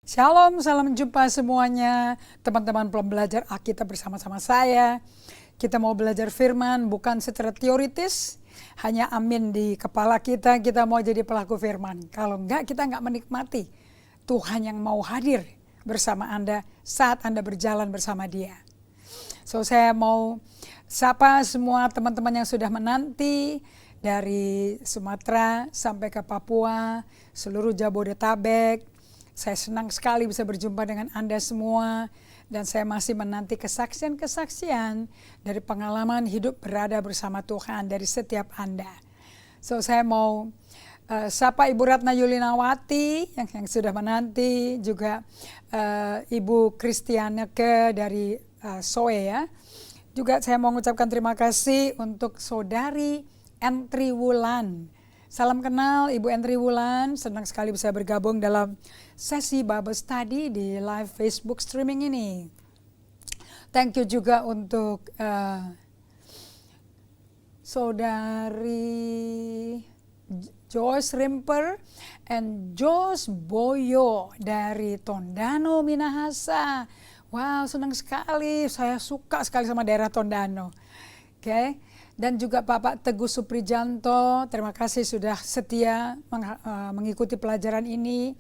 Shalom, salam jumpa semuanya. Teman-teman pembelajar Alkitab bersama-sama saya. Kita mau belajar firman bukan secara teoritis, hanya amin di kepala kita mau jadi pelaku firman. Kalau enggak, kita enggak menikmati Tuhan yang mau hadir bersama Anda saat Anda berjalan bersama Dia. So, saya mau sapa semua teman-teman yang sudah menanti dari Sumatera sampai ke Papua, seluruh Jabodetabek. Saya senang sekali bisa berjumpa dengan Anda semua, dan saya masih menanti kesaksian-kesaksian dari pengalaman hidup berada bersama Tuhan dari setiap Anda. So, saya mau sapa Ibu Ratna Yulinawati yang sudah menanti, juga Ibu Kristianeke dari Soe ya. Juga saya mau mengucapkan terima kasih untuk Saudari Entri Wulan. Salam kenal Ibu Entri Wulan, senang sekali bisa bergabung dalam sesi Bible Study di live Facebook streaming ini. Thank you juga untuk Saudari Joyce Rimper and Jos Boyo dari Tondano, Minahasa. Wow, senang sekali, saya suka sekali sama daerah Tondano. Oke. Dan juga Bapak Teguh Suprijanto, terima kasih sudah setia mengikuti pelajaran ini.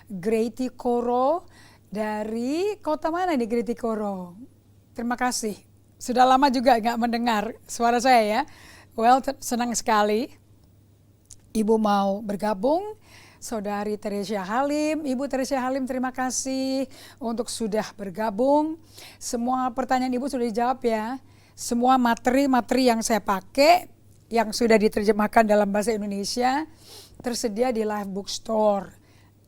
Greti Koro dari kota mana nih Greti Koro? Terima kasih. Sudah lama juga nggak mendengar suara saya ya. Well, senang sekali. Ibu mau bergabung. Saudari Teresia Halim, Ibu Teresia Halim, terima kasih untuk sudah bergabung. Semua pertanyaan Ibu sudah dijawab ya. Semua materi-materi yang saya pakai, yang sudah diterjemahkan dalam bahasa Indonesia, tersedia di Live Bookstore.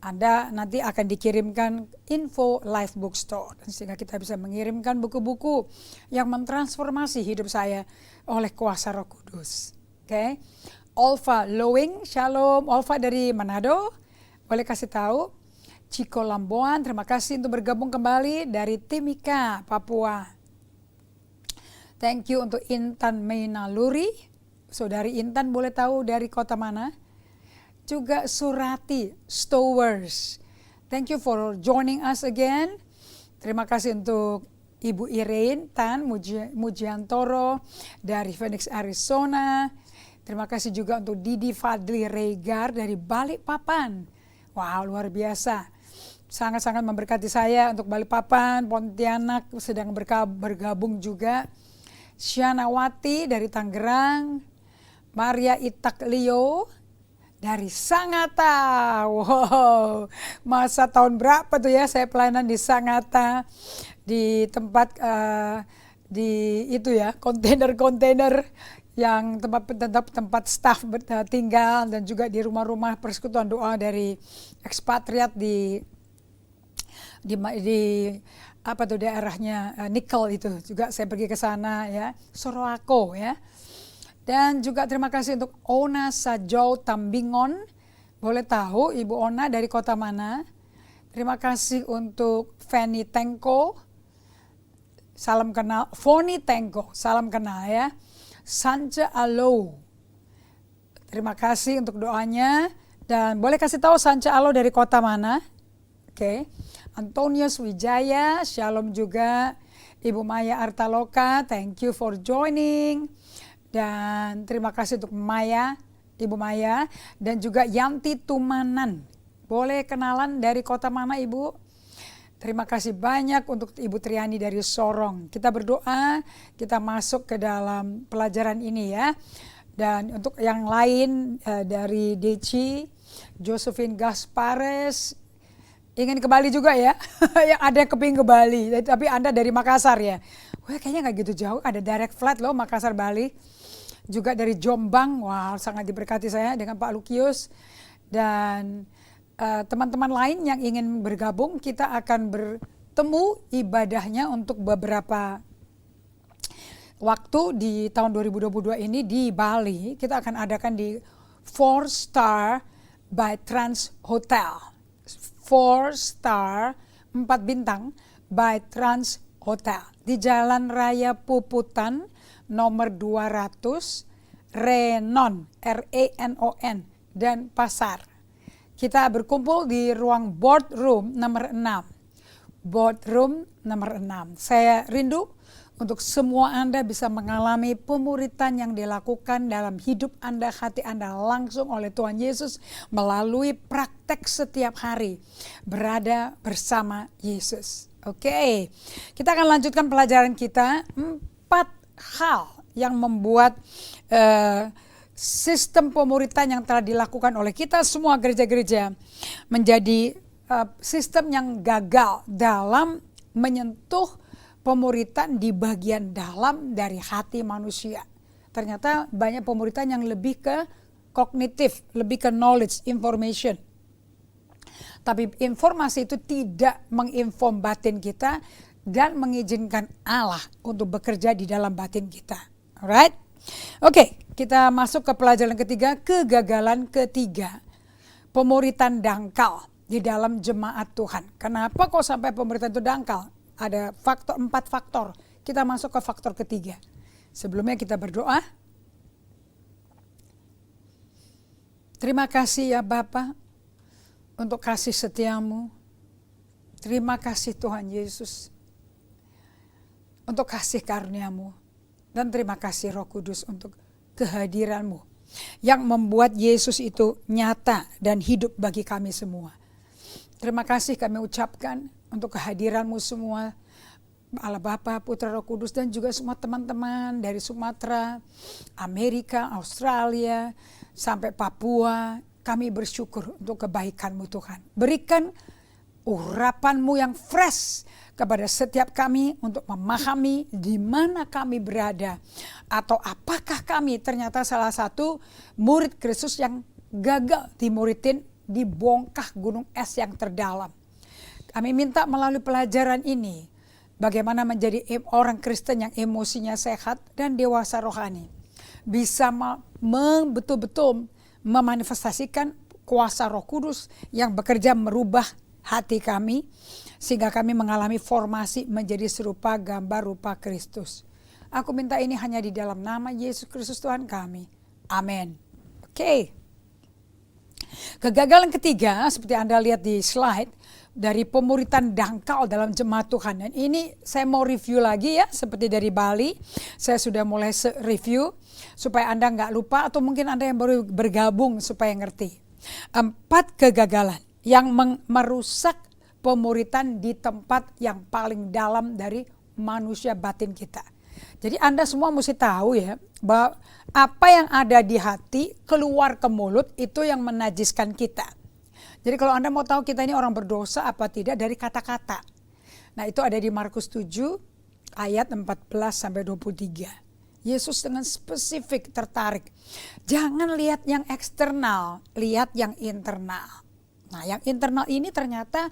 Anda nanti akan dikirimkan info Live Bookstore, sehingga kita bisa mengirimkan buku-buku yang mentransformasi hidup saya oleh kuasa Roh Kudus. Oke. Olva Lowing, Shalom. Olva dari Manado, boleh kasih tahu. Ciko Lamboan, terima kasih untuk bergabung kembali dari Timika, Papua. Thank you untuk Intan Mainaluri. Saudari Intan boleh tahu dari kota mana? Juga Surati Stowers. Thank you for joining us again. Terima kasih untuk Ibu Irene Tan Mujiantoro dari Phoenix, Arizona. Terima kasih juga untuk Didi Fadli Regar dari Balikpapan. Wow, luar biasa. Sangat-sangat memberkati saya untuk Balikpapan, Pontianak sedang bergabung juga. Syanawati dari Tangerang, Maria Itak Leo dari Sangatta. Wow, masa tahun berapa tuh ya saya pelayanan di Sangatta, di tempat di itu ya, kontainer-kontainer yang tempat staf tinggal, dan juga di rumah-rumah persekutuan doa dari ekspatriat di apa tuh daerahnya Nikel itu juga saya pergi ke sana ya, Sorowako ya. Dan juga terima kasih untuk Ona Sajau Tambingon. Boleh tahu Ibu Ona dari kota mana? Terima kasih untuk Fanny Tengko. Salam kenal. Foni Tengko, salam kenal ya. Sanja Alo. Terima kasih untuk doanya, dan boleh kasih tahu Sanja Alo dari kota mana? Oke. Antonius Wijaya, shalom juga. Ibu Maya Artaloka, thank you for joining. Dan terima kasih untuk Maya, Ibu Maya, dan juga Yanti Tumanan. Boleh kenalan dari kota mana Ibu? Terima kasih banyak untuk Ibu Triani dari Sorong. Kita berdoa, kita masuk ke dalam pelajaran ini ya. Dan untuk yang lain dari Deci, Josephine Gaspares, ingin ke Bali juga ya. Yang ada yang kepingin ke Bali, tapi Anda dari Makassar ya. Wah, kayaknya nggak gitu jauh, ada direct flight loh Makassar Bali. Juga dari Jombang, wah sangat diberkati saya dengan Pak Lukius. Dan teman-teman lain yang ingin bergabung, kita akan bertemu ibadahnya untuk beberapa waktu di tahun 2022 ini di Bali. Kita akan adakan di 4 Star by Trans Hotel. 4 Star, 4 bintang by Trans Hotel di Jalan Raya Puputan nomor 200 Renon, RENON, dan Pasar. kita berkumpul di ruang boardroom nomor 6. Boardroom nomor 6. Saya rindu untuk semua Anda bisa mengalami pemuritan yang dilakukan dalam hidup Anda, hati Anda langsung oleh Tuhan Yesus melalui praktek setiap hari berada bersama Yesus. Oke, kita akan lanjutkan pelajaran kita. 4 hal yang membuat sistem pemuritan yang telah dilakukan oleh kita semua gereja-gereja menjadi sistem yang gagal dalam menyentuh pemuritan di bagian dalam dari hati manusia. Ternyata banyak pemuritan yang lebih ke kognitif, lebih ke knowledge, information. Tapi informasi itu tidak menginform batin kita dan mengizinkan Allah untuk bekerja di dalam batin kita. Alright? Oke, kita masuk ke pelajaran ketiga, kegagalan ketiga. Pemuritan dangkal di dalam jemaat Tuhan. Kenapa kok sampai pemuritan itu dangkal? Ada 4 faktor. Kita masuk ke faktor ketiga. Sebelumnya kita berdoa. Terima kasih ya Bapa untuk kasih setiamu. Terima kasih Tuhan Yesus untuk kasih karuniamu. Dan terima kasih Roh Kudus untuk kehadiranmu yang membuat Yesus itu nyata dan hidup bagi kami semua. Terima kasih kami ucapkan untuk kehadiranmu semua, Allah Bapa, Putra, Roh Kudus, dan juga semua teman-teman dari Sumatera, Amerika, Australia, sampai Papua. Kami bersyukur untuk kebaikan-Mu Tuhan. Berikan urapan-Mu yang fresh kepada setiap kami untuk memahami di mana kami berada. Atau apakah kami ternyata salah satu murid Kristus yang gagal dimuridin di bongkah gunung es yang terdalam. Kami minta melalui pelajaran ini, bagaimana menjadi orang Kristen yang emosinya sehat dan dewasa rohani. Bisa betul-betul memanifestasikan kuasa Roh Kudus yang bekerja merubah hati kami, sehingga kami mengalami formasi menjadi serupa gambar rupa Kristus. Aku minta ini hanya di dalam nama Yesus Kristus Tuhan kami. Amin. Oke. Kegagalan ketiga, seperti Anda lihat di slide, dari pemuritan dangkal dalam jemaat Tuhan. Dan ini saya mau review lagi ya, seperti dari Bali. Saya sudah mulai review supaya Anda nggak lupa, atau mungkin Anda yang baru bergabung supaya ngerti. 4 kegagalan yang merusak pemuritan di tempat yang paling dalam dari manusia batin kita. Jadi Anda semua mesti tahu ya, bahwa apa yang ada di hati keluar ke mulut itu yang menajiskan kita. Jadi kalau Anda mau tahu kita ini orang berdosa apa tidak dari kata-kata. Nah itu ada di Markus 7 ayat 14-23. Yesus dengan spesifik tertarik. Jangan lihat yang eksternal, lihat yang internal. Nah yang internal ini ternyata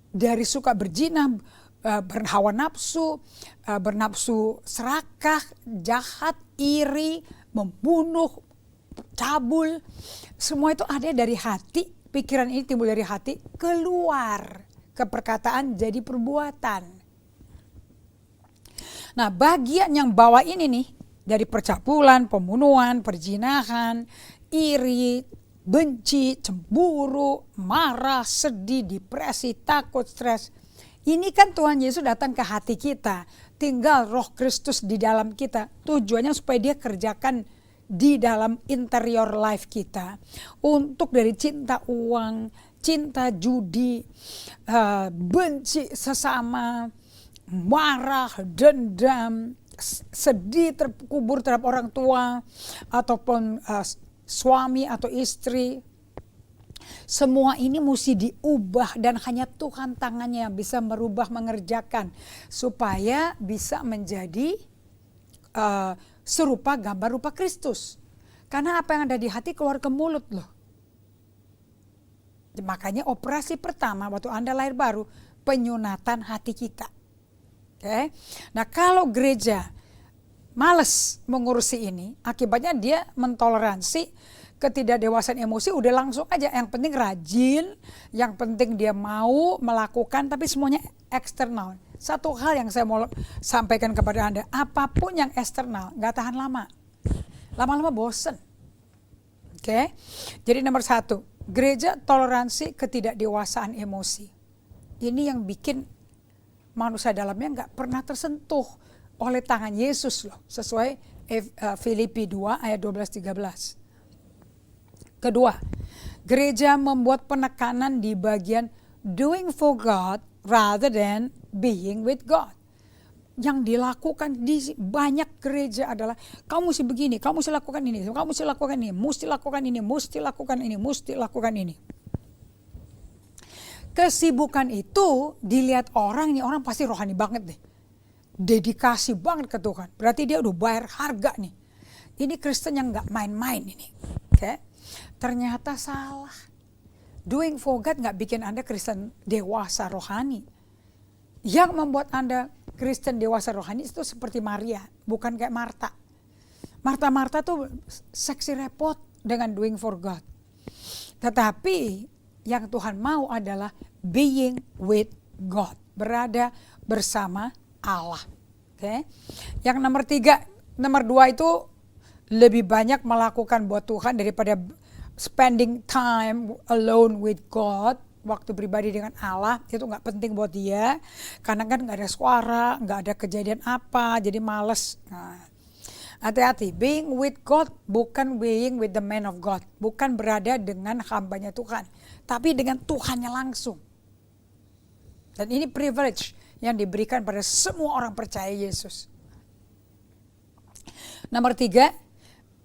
dari suka berzina, berhawa nafsu, bernafsu serakah, jahat, iri, membunuh, cabul. Semua itu ada dari hati. Pikiran ini timbul dari hati, keluar ke perkataan jadi perbuatan. Nah bagian yang bawah ini nih, dari percabulan, pembunuhan, perzinahan, iri, benci, cemburu, marah, sedih, depresi, takut, stres. Ini kan Tuhan Yesus datang ke hati kita, tinggal Roh Kristus di dalam kita. Tujuannya supaya dia kerjakan di dalam interior life kita. Untuk dari cinta uang, cinta judi, benci sesama, marah, dendam, sedih terkubur terhadap orang tua, ataupun suami atau istri. Semua ini mesti diubah dan hanya Tuhan tangannya yang bisa merubah, mengerjakan. Supaya bisa menjadi serupa gambar rupa Kristus. Karena apa yang ada di hati keluar ke mulut loh. Makanya operasi pertama waktu Anda lahir baru, penyunatan hati kita. Oke. Nah kalau gereja males mengurusi ini, akibatnya dia mentoleransi ketidakdewasaan emosi, udah langsung aja. Yang penting rajin, yang penting dia mau melakukan, tapi semuanya eksternal. Satu hal yang saya mau sampaikan kepada Anda, apapun yang eksternal gak tahan lama. Lama-lama bosen. Oke. Jadi nomor 1, gereja toleransi ketidakdewasaan emosi. Ini yang bikin manusia dalamnya nggak pernah tersentuh oleh tangan Yesus loh, sesuai Filipi 2 ayat 12-13. Kedua, gereja membuat penekanan di bagian doing for God rather than being with God. Yang dilakukan di banyak gereja adalah kamu mesti begini, kamu mesti lakukan ini, kamu mesti lakukan ini, mesti lakukan ini, mesti lakukan ini, mesti lakukan ini. Kesibukan itu dilihat orang, ini orang pasti rohani banget deh. Dedikasi banget ke Tuhan. Berarti dia udah bayar harga nih. Ini Kristen yang gak main-main ini. Oke. Ternyata salah. Doing for God gak bikin Anda Kristen dewasa rohani. Yang membuat Anda Kristen dewasa rohani itu seperti Maria, bukan kayak Marta. Marta tuh seksi repot dengan doing for God. Tetapi yang Tuhan mau adalah being with God, berada bersama Allah. Oke. Yang nomor 2 itu lebih banyak melakukan buat Tuhan daripada spending time alone with God. Waktu pribadi dengan Allah itu gak penting buat dia, karena kan gak ada suara, gak ada kejadian apa, jadi males. Nah, hati-hati, being with God bukan being with the man of God, bukan berada dengan hambanya Tuhan, tapi dengan Tuhannya langsung. Dan ini privilege yang diberikan pada semua orang percaya Yesus. Nomor 3,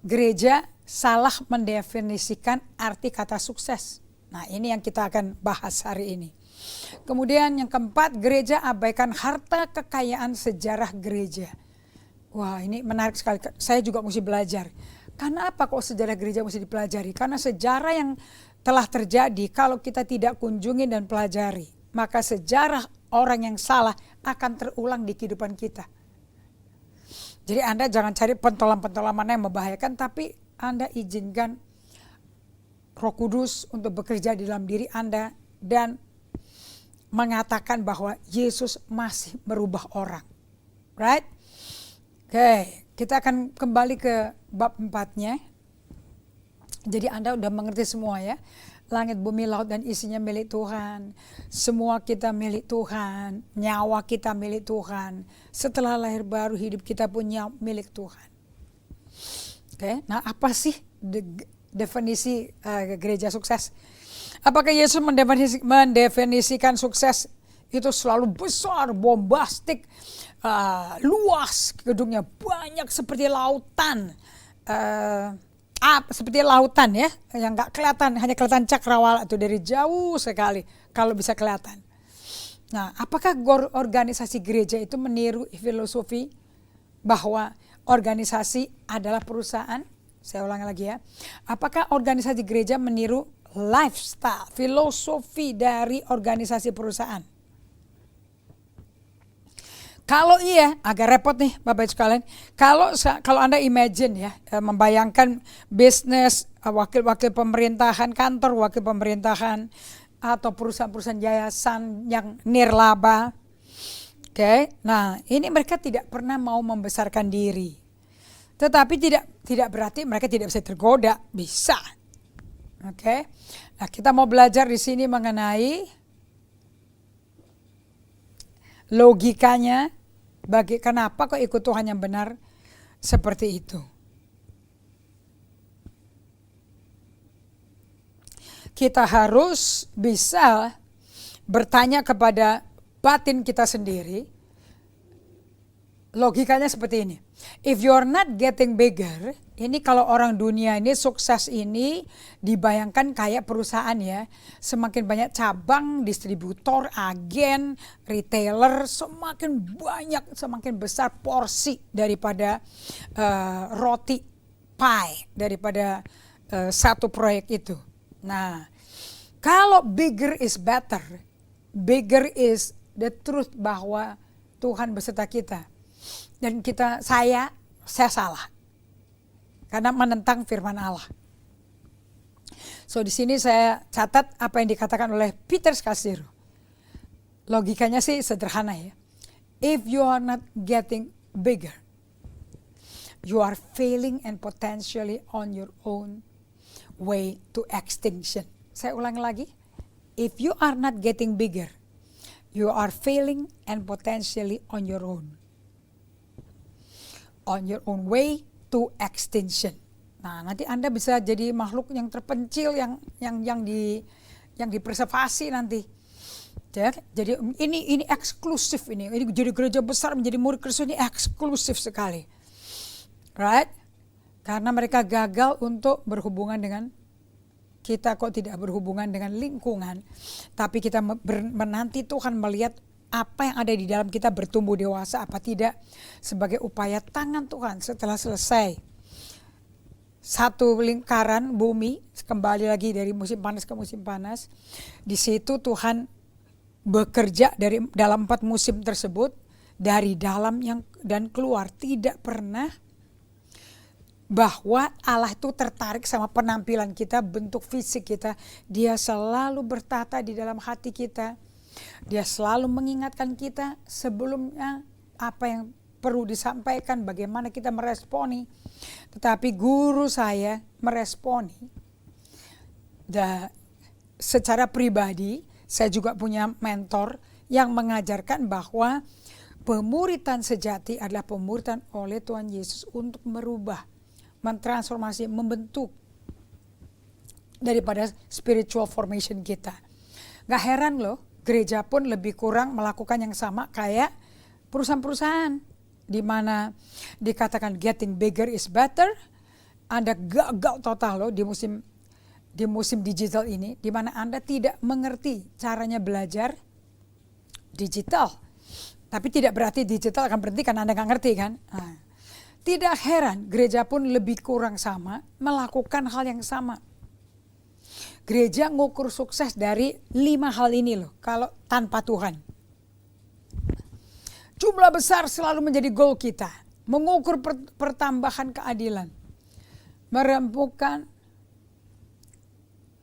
gereja salah mendefinisikan arti kata sukses. Nah, ini yang kita akan bahas hari ini. Kemudian yang keempat, gereja abaikan harta kekayaan sejarah gereja. Wah, ini menarik sekali. Saya juga mesti belajar. Karena apa kok sejarah gereja mesti dipelajari? Karena sejarah yang telah terjadi kalau kita tidak kunjungi dan pelajari, maka sejarah orang yang salah akan terulang di kehidupan kita. Jadi Anda jangan cari pentolan-pentolan mana yang membahayakan, tapi Anda izinkan Roh Kudus untuk bekerja di dalam diri Anda dan mengatakan bahwa Yesus masih merubah orang. Right? Oke, kita akan kembali ke bab 4-nya. Jadi Anda udah mengerti semua ya. Langit, bumi, laut dan isinya milik Tuhan. Semua kita milik Tuhan. Nyawa kita milik Tuhan. Setelah lahir baru hidup kita punya milik Tuhan. Oke, nah apa sih definisi gereja sukses? Apakah Yesus mendefinisikan sukses itu selalu besar, bombastik, luas, gedungnya banyak seperti lautan, seperti lautan ya, yang nggak kelihatan, hanya kelihatan cakrawala itu dari jauh sekali kalau bisa kelihatan. Nah, apakah organisasi gereja itu meniru filosofi bahwa organisasi adalah perusahaan? Saya ulangi lagi ya. Apakah organisasi gereja meniru lifestyle, filosofi dari organisasi perusahaan? Kalau iya, agak repot nih Bapak Ibu sekalian. Kalau Anda imagine ya, membayangkan bisnis, wakil-wakil pemerintahan, kantor wakil pemerintahan, atau perusahaan-perusahaan yayasan yang nirlaba. Oke, nah ini mereka tidak pernah mau membesarkan diri. Tetapi tidak berarti mereka tidak bisa tergoda, bisa. Oke. Nah, kita mau belajar di sini mengenai logikanya, kenapa kok ikut Tuhan yang benar seperti itu. Kita harus bisa bertanya kepada batin kita sendiri. Logikanya seperti ini. If you're not getting bigger, ini kalau orang dunia ini sukses ini dibayangkan kayak perusahaan ya. Semakin banyak cabang, distributor, agen, retailer, semakin banyak, semakin besar porsi daripada roti pie, daripada satu proyek itu. Nah, kalau bigger is better, bigger is the truth bahwa Tuhan beserta kita. Dan saya salah karena menentang firman Allah. So di sini saya catat apa yang dikatakan oleh Peter Scazzero. Logikanya sih sederhana ya. If you are not getting bigger, you are failing and potentially on your own way to extinction. Saya ulangi lagi. If you are not getting bigger, you are failing and potentially on your own. On your own way to extinction. Nah, nanti Anda bisa jadi makhluk yang terpencil, yang dipreservasi nanti. Ya, jadi ini eksklusif ini jadi gereja besar menjadi murid Kristus ini eksklusif sekali. Right? Karena mereka gagal untuk berhubungan dengan kita, kok tidak berhubungan dengan lingkungan. Tapi kita menanti Tuhan melihat apa yang ada di dalam kita bertumbuh dewasa apa tidak sebagai upaya tangan Tuhan setelah selesai satu lingkaran bumi, kembali lagi dari musim panas ke musim panas. Di situ Tuhan bekerja dalam 4 musim tersebut, dari dalam dan keluar. Tidak pernah bahwa Allah itu tertarik sama penampilan kita, bentuk fisik kita. Dia selalu bertata di dalam hati kita. Dia selalu mengingatkan kita sebelumnya apa yang perlu disampaikan, bagaimana kita meresponi. Tetapi guru saya meresponi. Secara pribadi, saya juga punya mentor yang mengajarkan bahwa pemuridan sejati adalah pemuridan oleh Tuhan Yesus untuk merubah, mentransformasi, membentuk daripada spiritual formation kita. Gak heran loh, gereja pun lebih kurang melakukan yang sama kayak perusahaan-perusahaan di mana dikatakan getting bigger is better. Anda gagal total loh di musim digital ini, di mana Anda tidak mengerti caranya belajar digital. Tapi tidak berarti digital akan berhenti karena Anda nggak ngerti kan. Nah, tidak heran gereja pun lebih kurang sama melakukan hal yang sama. Gereja ngukur sukses dari 5 hal ini loh kalau tanpa Tuhan. Jumlah besar selalu menjadi goal kita. Mengukur pertambahan keadilan.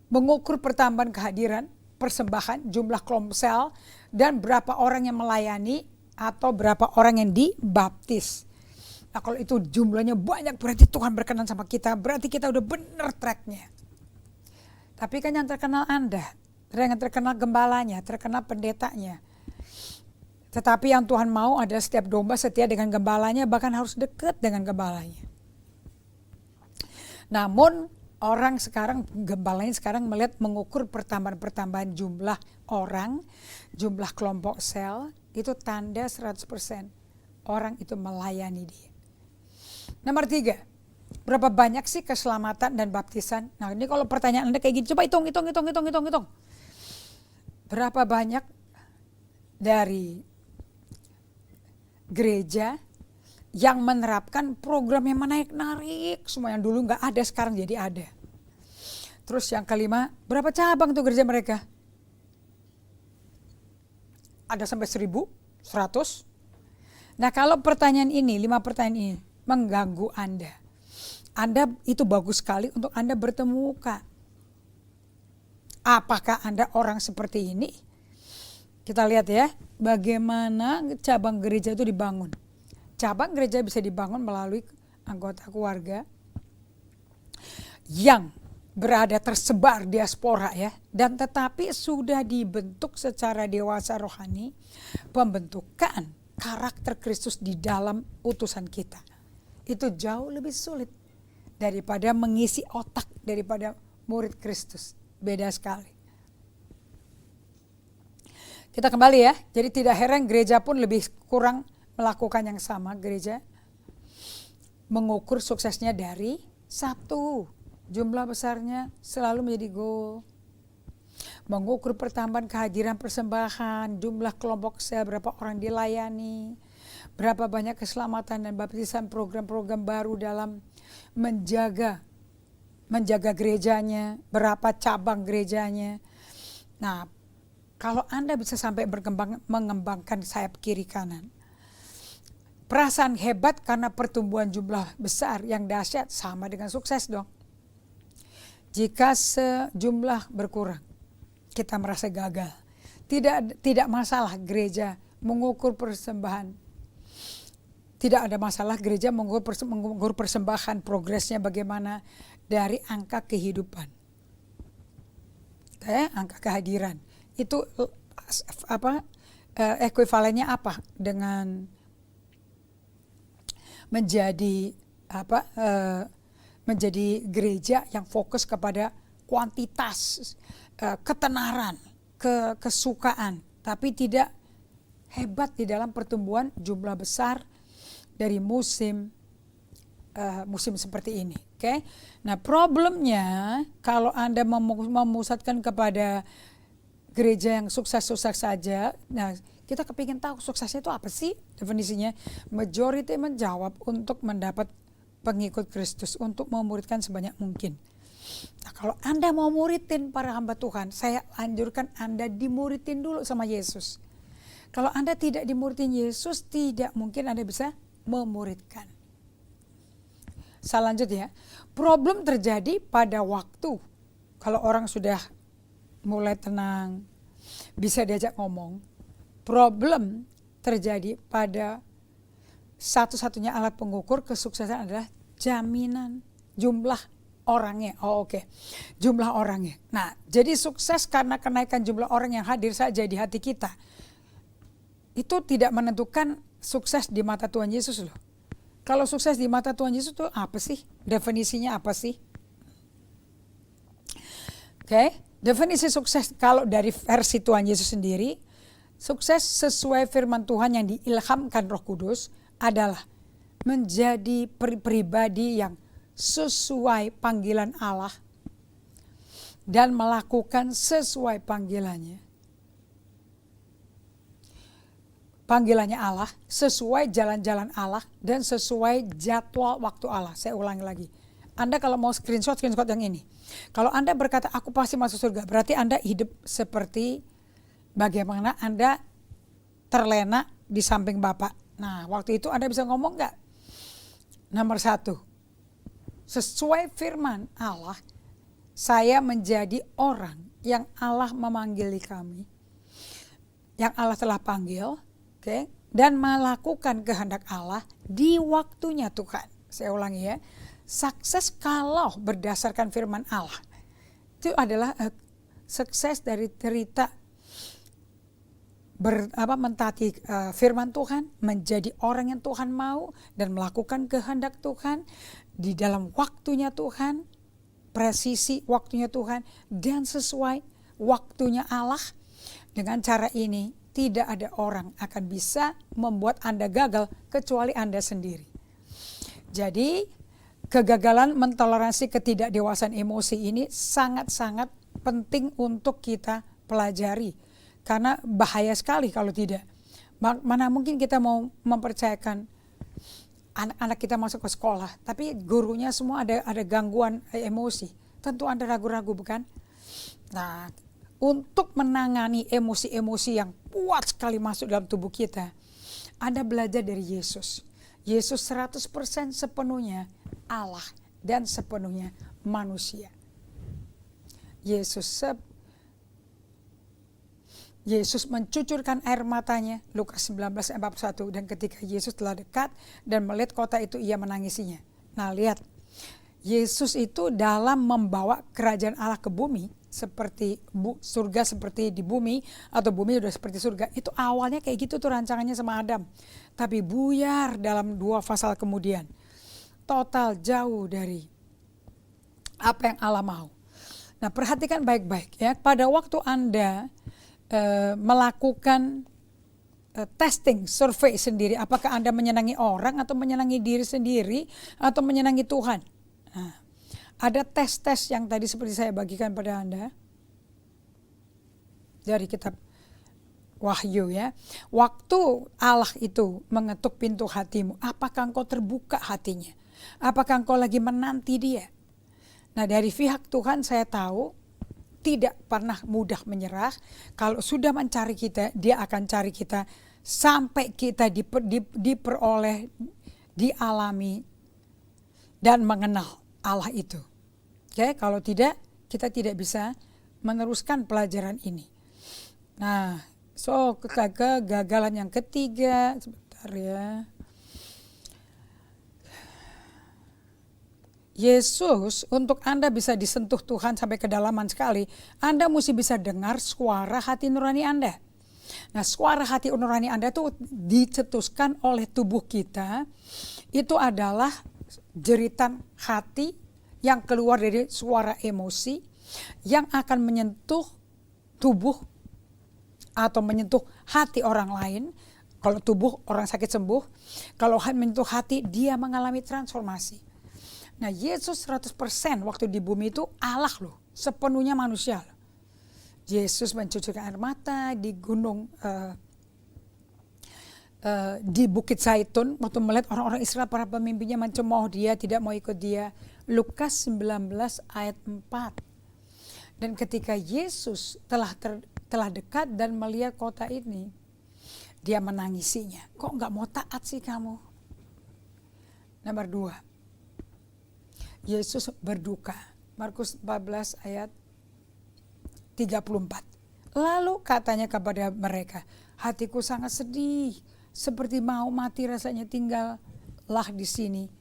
Mengukur pertambahan kehadiran, persembahan, jumlah kelompok sel, dan berapa orang yang melayani atau berapa orang yang dibaptis. Nah, kalau itu jumlahnya banyak berarti Tuhan berkenan sama kita, berarti kita udah bener tracknya. Tapi kan yang terkenal Anda, yang terkenal gembalanya, terkenal pendetanya. Tetapi yang Tuhan mau adalah setiap domba setia dengan gembalanya, bahkan harus dekat dengan gembalanya. Namun orang sekarang, gembalanya sekarang melihat mengukur pertambahan jumlah orang, jumlah kelompok sel, itu tanda 100% orang itu melayani dia. Nomor 3, berapa banyak sih keselamatan dan baptisan? Nah, ini kalau pertanyaan Anda kayak gini, coba hitung. Berapa banyak dari gereja yang menerapkan program yang menarik-narik, semua yang dulu nggak ada sekarang jadi ada. Terus yang kelima, berapa cabang tuh gereja mereka? Ada sampai 1.000, 100. Nah, kalau pertanyaan ini, 5 pertanyaan ini mengganggu Anda itu bagus sekali untuk Anda bertemu muka. Apakah Anda orang seperti ini? Kita lihat ya, bagaimana cabang gereja itu dibangun. Cabang gereja bisa dibangun melalui anggota keluarga yang berada tersebar diaspora ya, dan tetapi sudah dibentuk secara dewasa rohani, pembentukan karakter Kristus di dalam utusan kita. Itu jauh lebih sulit daripada mengisi otak daripada murid Kristus. Beda sekali. Kita kembali ya, jadi tidak heran gereja pun lebih kurang melakukan yang sama. Gereja mengukur suksesnya dari 1, jumlah besarnya selalu menjadi goal. Mengukur pertambahan kehadiran persembahan, jumlah kelompok sel, berapa orang dilayani, berapa banyak keselamatan dan baptisan, program-program baru dalam menjaga gerejanya, berapa cabang gerejanya. Nah, kalau Anda bisa sampai mengembangkan sayap kiri kanan, perasaan hebat karena pertumbuhan jumlah besar yang dahsyat sama dengan sukses dong. Jika sejumlah berkurang, kita merasa gagal. Tidak masalah gereja mengukur persembahan. Tidak ada masalah gereja mengukur persembahan, progresnya bagaimana dari angka kehidupan. angka kehadiran. Itu ekuivalennya apa dengan menjadi menjadi gereja yang fokus kepada kuantitas, ketenaran, kesukaan, tapi tidak hebat di dalam pertumbuhan jumlah besar dari musim seperti ini. Oke. Nah, problemnya kalau Anda memusatkan kepada gereja yang sukses-sukses saja, nah kita kepingin tahu suksesnya itu apa sih definisinya. Majority menjawab untuk mendapat pengikut Kristus, untuk memuridkan sebanyak mungkin. Nah, kalau Anda mau muridin para hamba Tuhan, saya anjurkan Anda dimuridin dulu sama Yesus. Kalau Anda tidak dimuridin Yesus, tidak mungkin Anda bisa memuridkan. Saya lanjut ya. Problem terjadi pada waktu kalau orang sudah mulai tenang, bisa diajak ngomong. Problem terjadi pada satu-satunya alat pengukur kesuksesan adalah jaminan jumlah orangnya. Jumlah orangnya. Nah, jadi sukses karena kenaikan jumlah orang yang hadir saja di hati kita. Itu tidak menentukan sukses di mata Tuhan Yesus loh. Kalau sukses di mata Tuhan Yesus itu apa sih? Definisinya apa sih? Definisi sukses kalau dari versi Tuhan Yesus sendiri, sukses sesuai firman Tuhan yang diilhamkan Roh Kudus adalah menjadi pribadi yang sesuai panggilan Allah dan melakukan sesuai panggilannya. Panggilannya Allah, sesuai jalan-jalan Allah, dan sesuai jadwal waktu Allah. Saya ulangi lagi. Anda kalau mau screenshot yang ini. Kalau Anda berkata, aku pasti masuk surga, berarti Anda hidup seperti bagaimana Anda terlena di samping Bapak. Nah, waktu itu Anda bisa ngomong nggak? Nomor 1, sesuai firman Allah, saya menjadi orang yang Allah memanggili kami, yang Allah telah panggil, dan melakukan kehendak Allah di waktunya Tuhan. Saya ulangi ya, sukses kalau berdasarkan firman Allah, itu adalah sukses dari cerita mentaati firman Tuhan, menjadi orang yang Tuhan mau dan melakukan kehendak Tuhan di dalam waktunya Tuhan, presisi waktunya Tuhan, dan sesuai waktunya Allah. Dengan cara ini tidak ada orang akan bisa membuat Anda gagal kecuali Anda sendiri. Jadi kegagalan mentoleransi ketidakdewasaan emosi ini sangat-sangat penting untuk kita pelajari. Karena bahaya sekali kalau tidak. Mana mungkin kita mau mempercayakan anak-anak kita masuk ke sekolah, tapi gurunya semua ada gangguan emosi. Tentu Anda ragu-ragu, bukan? Nah, untuk menangani emosi-emosi yang kuat sekali masuk dalam tubuh kita, Anda belajar dari Yesus. Yesus 100% sepenuhnya Allah dan sepenuhnya manusia. Yesus mencucurkan air matanya, Lukas 19:41, dan ketika Yesus telah dekat dan melihat kota itu, ia menangisinya. Nah, lihat, Yesus itu dalam membawa kerajaan Allah ke bumi, seperti surga seperti di bumi, atau bumi udah seperti surga, itu awalnya kayak gitu tuh rancangannya sama Adam. Tapi buyar dalam 2 pasal kemudian, total jauh dari apa yang Allah mau. Nah, perhatikan baik-baik ya, pada waktu Anda melakukan testing, survei sendiri, apakah Anda menyenangi orang atau menyenangi diri sendiri atau menyenangi Tuhan. Nah, ada tes-tes yang tadi seperti saya bagikan pada Anda dari kitab Wahyu ya. Waktu Allah itu mengetuk pintu hatimu, apakah engkau terbuka hatinya? Apakah engkau lagi menanti Dia? Nah, dari pihak Tuhan saya tahu tidak pernah mudah menyerah. Kalau sudah mencari kita, Dia akan cari kita sampai kita diperoleh, dialami, dan mengenal Allah itu. Kalau tidak, kita tidak bisa meneruskan pelajaran ini. Nah, kegagalan yang ketiga, sebentar ya. Yesus, untuk Anda bisa disentuh Tuhan sampai kedalaman sekali, Anda mesti bisa dengar suara hati nurani Anda. Nah, suara hati nurani Anda itu dicetuskan oleh tubuh kita. Itu adalah jeritan hati yang keluar dari suara emosi yang akan menyentuh tubuh atau menyentuh hati orang lain. Kalau tubuh orang sakit sembuh, kalau menyentuh hati dia mengalami transformasi. Nah, Yesus 100% waktu di bumi itu Allah loh, sepenuhnya manusia loh. Yesus mencucurkan air mata di gunung di Bukit Zaitun waktu melihat orang-orang Israel, para pemimpinnya mencemooh dia, tidak mau ikut dia. Lukas 19 ayat 4. Dan ketika Yesus telah dekat dan melihat kota ini, dia menangisinya. Kok nggak mau taat sih kamu? Nomor 2, Yesus berduka. Markus 14 ayat 34. Lalu katanya kepada mereka, hatiku sangat sedih, seperti mau mati rasanya, tinggallah di sini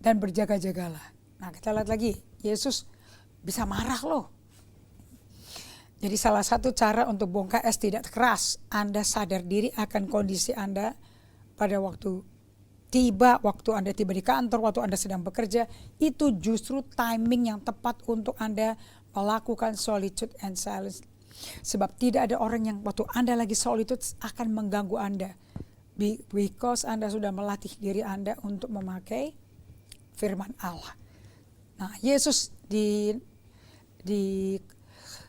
dan berjaga-jagalah. Nah, kita lihat lagi, Yesus bisa marah loh. Jadi salah satu cara untuk bongkar es tidak keras, Anda sadar diri akan kondisi Anda pada waktu Anda tiba di kantor, waktu Anda sedang bekerja, itu justru timing yang tepat untuk Anda melakukan solitude and silence. Sebab tidak ada orang yang waktu Anda lagi solitude akan mengganggu Anda. Because Anda sudah melatih diri Anda untuk memakai firman Allah. Nah, Yesus di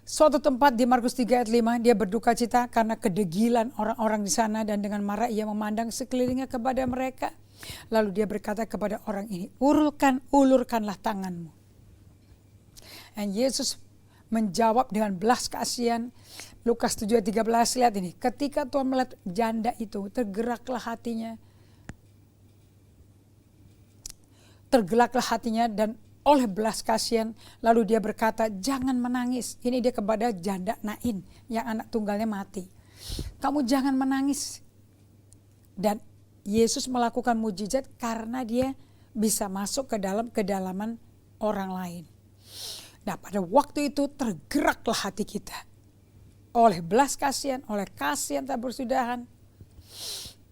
suatu tempat di Markus 3 ayat 5, dia berduka cita karena kedegilan orang-orang di sana, dan dengan marah ia memandang sekelilingnya kepada mereka. Lalu dia berkata kepada orang ini, ulurkanlah tanganmu. Dan Yesus menjawab dengan belas kasihan. Lukas 7 ayat 13, lihat ini. Ketika Tuhan melihat janda itu, tergeraklah hatinya dan oleh belas kasihan, lalu dia berkata, jangan menangis. Ini dia kepada janda Nain yang anak tunggalnya mati. Kamu jangan menangis. Dan Yesus melakukan mujizat karena dia bisa masuk ke dalam kedalaman orang lain. Nah, pada waktu itu tergeraklah hati kita oleh belas kasihan, oleh kasihan tak bersudahan.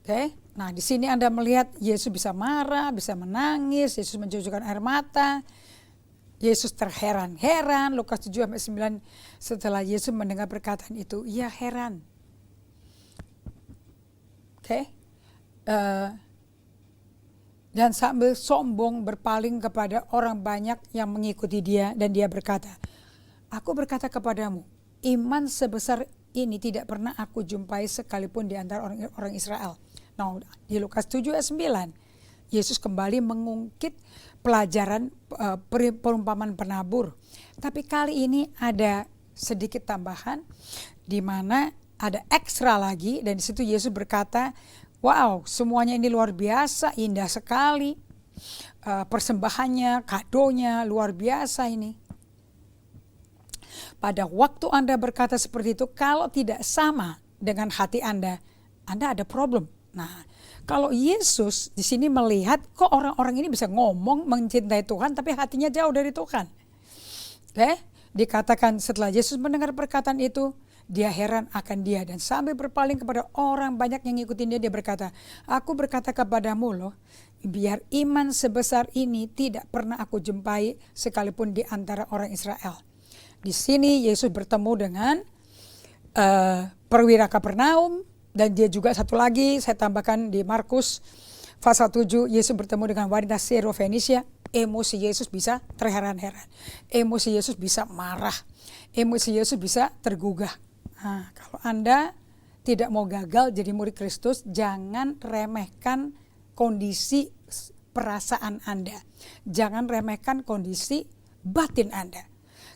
Oke. Nah, di sini Anda melihat Yesus bisa marah, bisa menangis, Yesus mencucurkan air mata. Yesus terheran-heran. Lukas 7 sampai 9, setelah Yesus mendengar perkataan itu, ia heran. Oke. Dan sambil sombong berpaling kepada orang banyak yang mengikuti dia, dan dia berkata, aku berkata kepadamu, iman sebesar ini tidak pernah aku jumpai sekalipun di antara orang Israel. Nah, di Lukas 7 ayat 9, Yesus kembali mengungkit pelajaran perumpamaan penabur. Tapi kali ini ada sedikit tambahan, di mana ada ekstra lagi, dan di situ Yesus berkata, wow, semuanya ini luar biasa, indah sekali. Persembahannya, kadonya luar biasa ini. Pada waktu Anda berkata seperti itu, kalau tidak sama dengan hati Anda ada problem. Nah, kalau Yesus di sini melihat kok orang-orang ini bisa ngomong mencintai Tuhan tapi hatinya jauh dari Tuhan. Dikatakan setelah Yesus mendengar perkataan itu, dia heran akan dia, dan sambil berpaling kepada orang banyak yang ngikutin dia, dia berkata, aku berkata kepadamu loh, biar iman sebesar ini tidak pernah aku jumpai sekalipun di antara orang Israel. Di sini Yesus bertemu dengan perwira Kapernaum, dan dia juga satu lagi, saya tambahkan di Markus pasal 7, Yesus bertemu dengan wanita Syro-Fenisia. Emosi Yesus bisa terheran-heran, emosi Yesus bisa marah, emosi Yesus bisa tergugah. Nah, kalau Anda tidak mau gagal jadi murid Kristus, jangan remehkan kondisi perasaan Anda. Jangan remehkan kondisi batin Anda.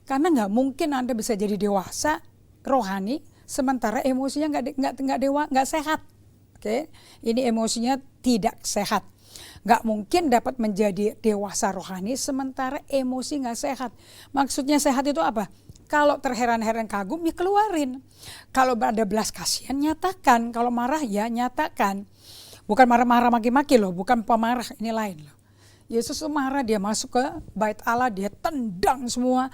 Karena nggak mungkin Anda bisa jadi dewasa rohani sementara emosinya nggak sehat. Oke, ini emosinya tidak sehat. Nggak mungkin dapat menjadi dewasa rohani sementara emosi nggak sehat. Maksudnya sehat itu apa? Kalau terheran-heran kagum ya keluarin. Kalau ada belas kasihan nyatakan. Kalau marah ya nyatakan. Bukan marah-marah maki-maki loh, bukan pemarah, ini lain loh. Yesus tuh marah, dia masuk ke bait Allah, dia tendang semua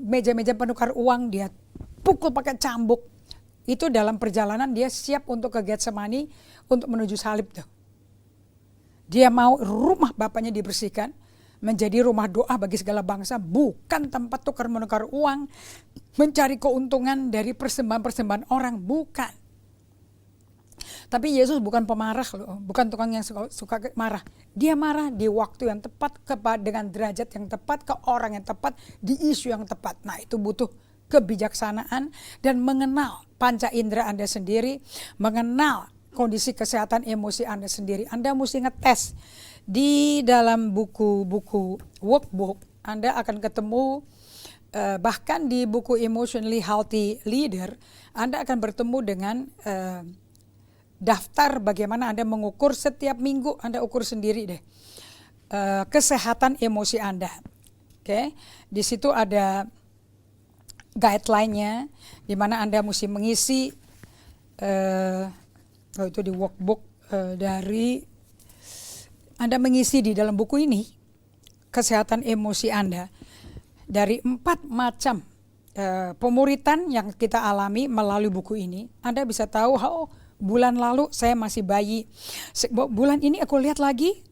meja-meja penukar uang, dia pukul pakai cambuk. Itu dalam perjalanan dia siap untuk ke Getsemani untuk menuju salib tuh. Dia mau rumah bapaknya dibersihkan menjadi rumah doa bagi segala bangsa, bukan tempat tukar menukar uang, mencari keuntungan dari persembahan-persembahan orang, bukan. Tapi Yesus bukan pemarah loh, bukan tukang yang suka marah. Dia marah di waktu yang tepat, dengan derajat yang tepat, ke orang yang tepat, di isu yang tepat. Nah, itu butuh kebijaksanaan dan mengenal panca indera Anda sendiri, mengenal kondisi kesehatan emosi Anda sendiri. Anda mesti ngetes. Di dalam buku-buku workbook, Anda akan ketemu, bahkan di buku Emotionally Healthy Leader, Anda akan bertemu dengan daftar bagaimana Anda mengukur setiap minggu. Anda ukur sendiri deh kesehatan emosi Anda. Oke, di situ ada guideline-nya, di mana Anda mesti mengisi itu di workbook dari Anda mengisi di dalam buku ini kesehatan emosi Anda dari 4 macam pemuritan yang kita alami melalui buku ini. Anda bisa tahu, oh, bulan lalu saya masih bayi, bulan ini aku lihat lagi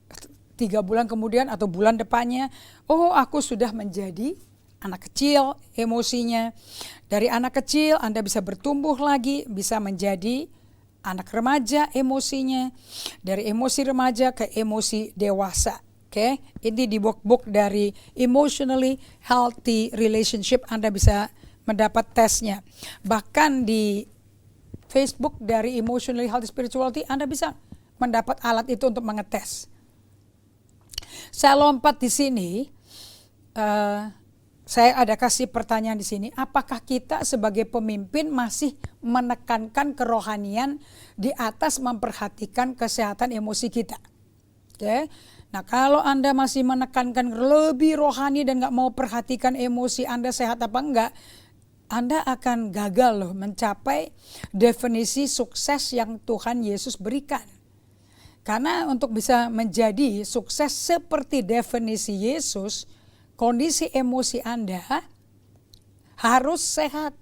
3 bulan kemudian atau bulan depannya, oh aku sudah menjadi anak kecil emosinya. Dari anak kecil Anda bisa bertumbuh lagi, bisa menjadi anak remaja emosinya. Dari emosi remaja ke emosi dewasa. Oke, ini di workbook dari Emotionally Healthy Relationship, Anda bisa mendapat tesnya. Bahkan di Facebook dari Emotionally Healthy Spirituality, Anda bisa mendapat alat itu untuk mengetes. Saya lompat di sini. Saya ada kasih pertanyaan di sini, apakah kita sebagai pemimpin masih menekankan kerohanian di atas memperhatikan kesehatan emosi kita? Oke. Nah, kalau Anda masih menekankan lebih rohani dan gak mau perhatikan emosi Anda sehat apa enggak, Anda akan gagal loh mencapai definisi sukses yang Tuhan Yesus berikan. Karena untuk bisa menjadi sukses seperti definisi Yesus, kondisi emosi Anda harus sehat.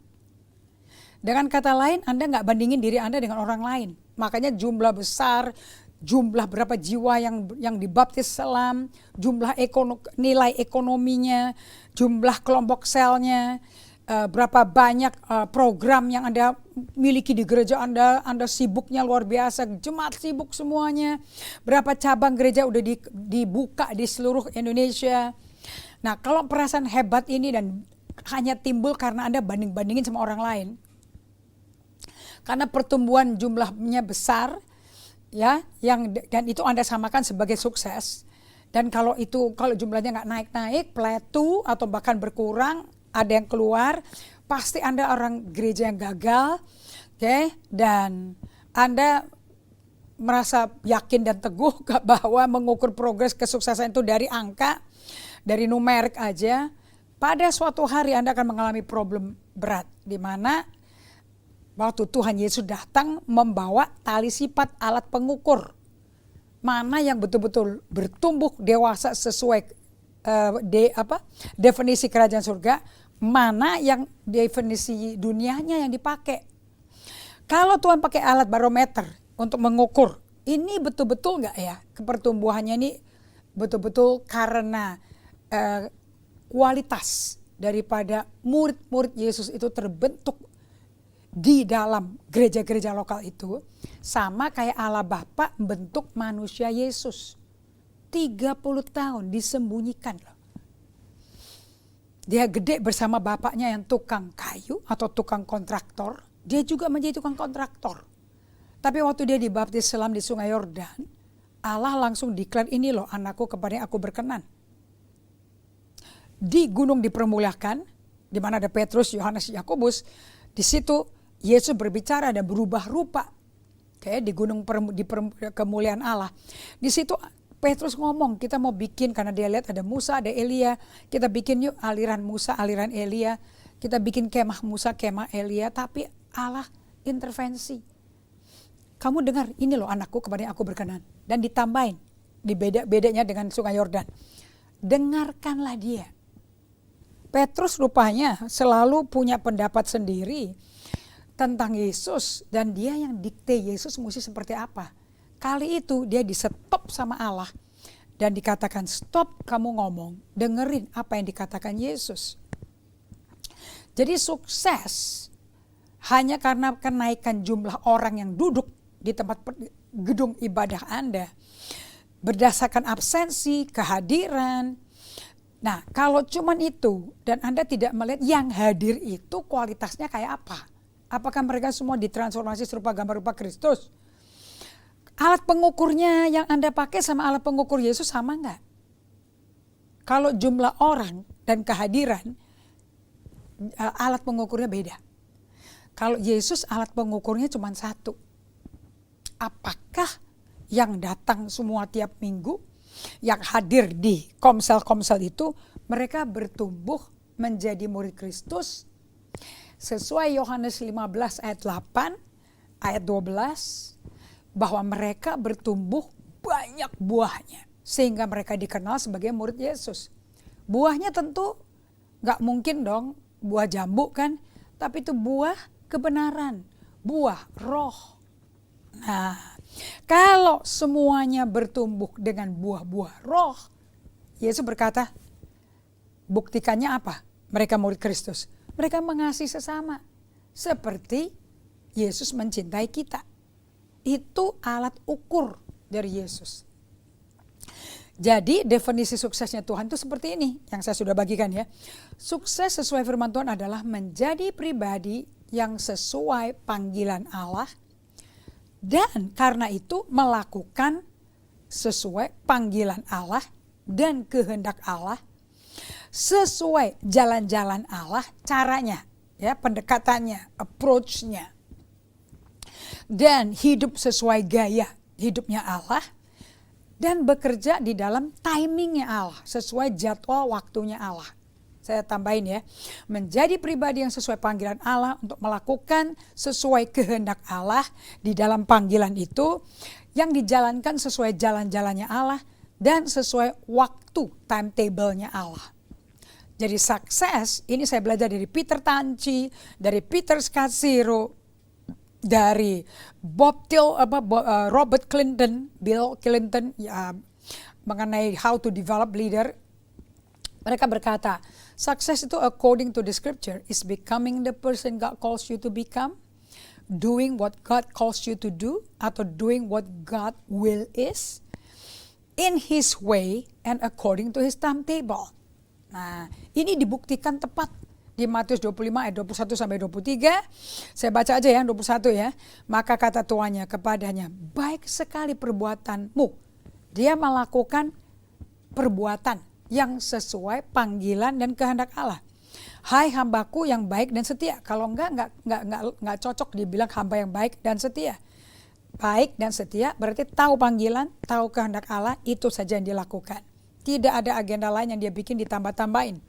Dengan kata lain, Anda nggak bandingin diri Anda dengan orang lain. Makanya jumlah besar, jumlah berapa jiwa yang dibaptis selam, jumlah nilai ekonominya, jumlah kelompok selnya, berapa banyak program yang Anda miliki di gereja Anda sibuknya luar biasa, jemaat sibuk semuanya, berapa cabang gereja udah dibuka di seluruh Indonesia. Nah, kalau perasaan hebat ini dan hanya timbul karena Anda banding-bandingin sama orang lain, karena pertumbuhan jumlahnya besar, ya, dan itu Anda samakan sebagai sukses. Dan kalau jumlahnya nggak naik-naik, plateau atau bahkan berkurang, ada yang keluar, pasti Anda orang gereja yang gagal, oke? Dan Anda merasa yakin dan teguh bahwa mengukur progres kesuksesan itu dari angka, dari numerik aja. Pada suatu hari Anda akan mengalami problem berat, di mana waktu Tuhan Yesus datang membawa tali sifat alat pengukur. Mana yang betul-betul bertumbuh dewasa sesuai definisi kerajaan surga, mana yang definisi dunianya yang dipakai. Kalau Tuhan pakai alat barometer untuk mengukur, ini betul-betul enggak ya pertumbuhannya ini betul-betul karena kualitas daripada murid-murid Yesus itu terbentuk di dalam gereja-gereja lokal itu, sama kayak Allah Bapa membentuk manusia Yesus. 30 tahun disembunyikan loh. Dia gede bersama bapaknya yang tukang kayu atau tukang kontraktor, dia juga menjadi tukang kontraktor. Tapi waktu dia dibaptis selam di Sungai Yordan, Allah langsung declare, ini loh anakku kepada yang aku berkenan. Di gunung dipermuliakan, di mana ada Petrus, Yohanes, Yakobus, di situ Yesus berbicara dan berubah rupa. Kayak di gunung kemuliaan Allah. Di situ Petrus ngomong, kita mau bikin, karena dia lihat ada Musa, ada Elia, kita bikin yuk aliran Musa, aliran Elia, kita bikin kemah Musa, kemah Elia, tapi Allah intervensi. Kamu dengar, ini loh anakku kepada yang aku berkenan. Dan ditambahin, di bedanya dengan sungai Yordan. Dengarkanlah dia. Petrus rupanya selalu punya pendapat sendiri tentang Yesus dan dia yang dikte Yesus mesti seperti apa. Kali itu dia di-stop sama Allah dan dikatakan, stop kamu ngomong, dengerin apa yang dikatakan Yesus. Jadi sukses hanya karena kenaikan jumlah orang yang duduk di tempat gedung ibadah Anda berdasarkan absensi, kehadiran. Nah, kalau cuman itu dan Anda tidak melihat yang hadir itu kualitasnya kayak apa? Apakah mereka semua ditransformasi serupa gambar rupa Kristus? Alat pengukurnya yang Anda pakai sama alat pengukur Yesus sama enggak? Kalau jumlah orang dan kehadiran, alat pengukurnya beda. Kalau Yesus alat pengukurnya cuma satu. Apakah yang datang semua tiap minggu, yang hadir di komsel-komsel itu, mereka bertumbuh menjadi murid Kristus sesuai Yohanes 15 ayat 8, ayat 12, bahwa mereka bertumbuh banyak buahnya sehingga mereka dikenal sebagai murid Yesus. Buahnya tentu gak mungkin dong buah jambu kan, tapi itu buah kebenaran, buah roh. Nah, kalau semuanya bertumbuh dengan buah-buah roh, Yesus berkata, buktikannya apa? Mereka murid Kristus. Mereka mengasihi sesama seperti Yesus mencintai kita. Itu alat ukur dari Yesus. Jadi definisi suksesnya Tuhan itu seperti ini yang saya sudah bagikan ya. Sukses sesuai firman Tuhan adalah menjadi pribadi yang sesuai panggilan Allah. Dan karena itu melakukan sesuai panggilan Allah dan kehendak Allah. Sesuai jalan-jalan Allah, caranya, ya, pendekatannya, approach-nya. Dan hidup sesuai gaya hidupnya Allah. Dan bekerja di dalam timingnya Allah, sesuai jadwal waktunya Allah. Saya tambahin ya, menjadi pribadi yang sesuai panggilan Allah untuk melakukan sesuai kehendak Allah di dalam panggilan itu, yang dijalankan sesuai jalan-jalannya Allah dan sesuai waktu timetable-nya Allah. Jadi sukses ini saya belajar dari Peter Tanci, dari Peter Scazzero, dari Robert Clinton, Bill Clinton, ya, mengenai how to develop leader. Mereka berkata, success itu according to the scripture is becoming the person God calls you to become, doing what God calls you to do, atau doing what God will is, in His way and according to His timetable. Nah, ini dibuktikan tepat di Matius 25 ayat 21 sampai 23. Saya baca aja ya 21 ya. Maka kata tuannya kepadanya, baik sekali perbuatanmu. Dia melakukan perbuatan yang sesuai panggilan dan kehendak Allah. Hai hambaku yang baik dan setia. Kalau enggak cocok dibilang hamba yang baik dan setia. Baik dan setia berarti tahu panggilan, tahu kehendak Allah, itu saja yang dilakukan. Tidak ada agenda lain yang dia bikin ditambah-tambahin.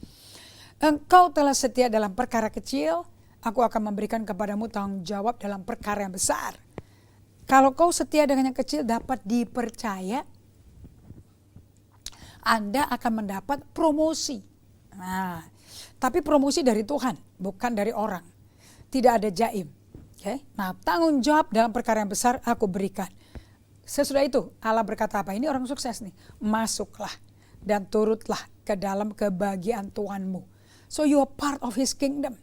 Engkau telah setia dalam perkara kecil, aku akan memberikan kepadamu tanggung jawab dalam perkara yang besar. Kalau kau setia dengan yang kecil dapat dipercaya, Anda akan mendapat promosi. Nah, tapi promosi dari Tuhan, bukan dari orang. Tidak ada jaim. Okay? Nah, tanggung jawab dalam perkara yang besar aku berikan. Sesudah itu Allah berkata apa? Ini orang sukses nih. Masuklah dan turutlah ke dalam kebahagiaan Tuhanmu. So you are part of His kingdom.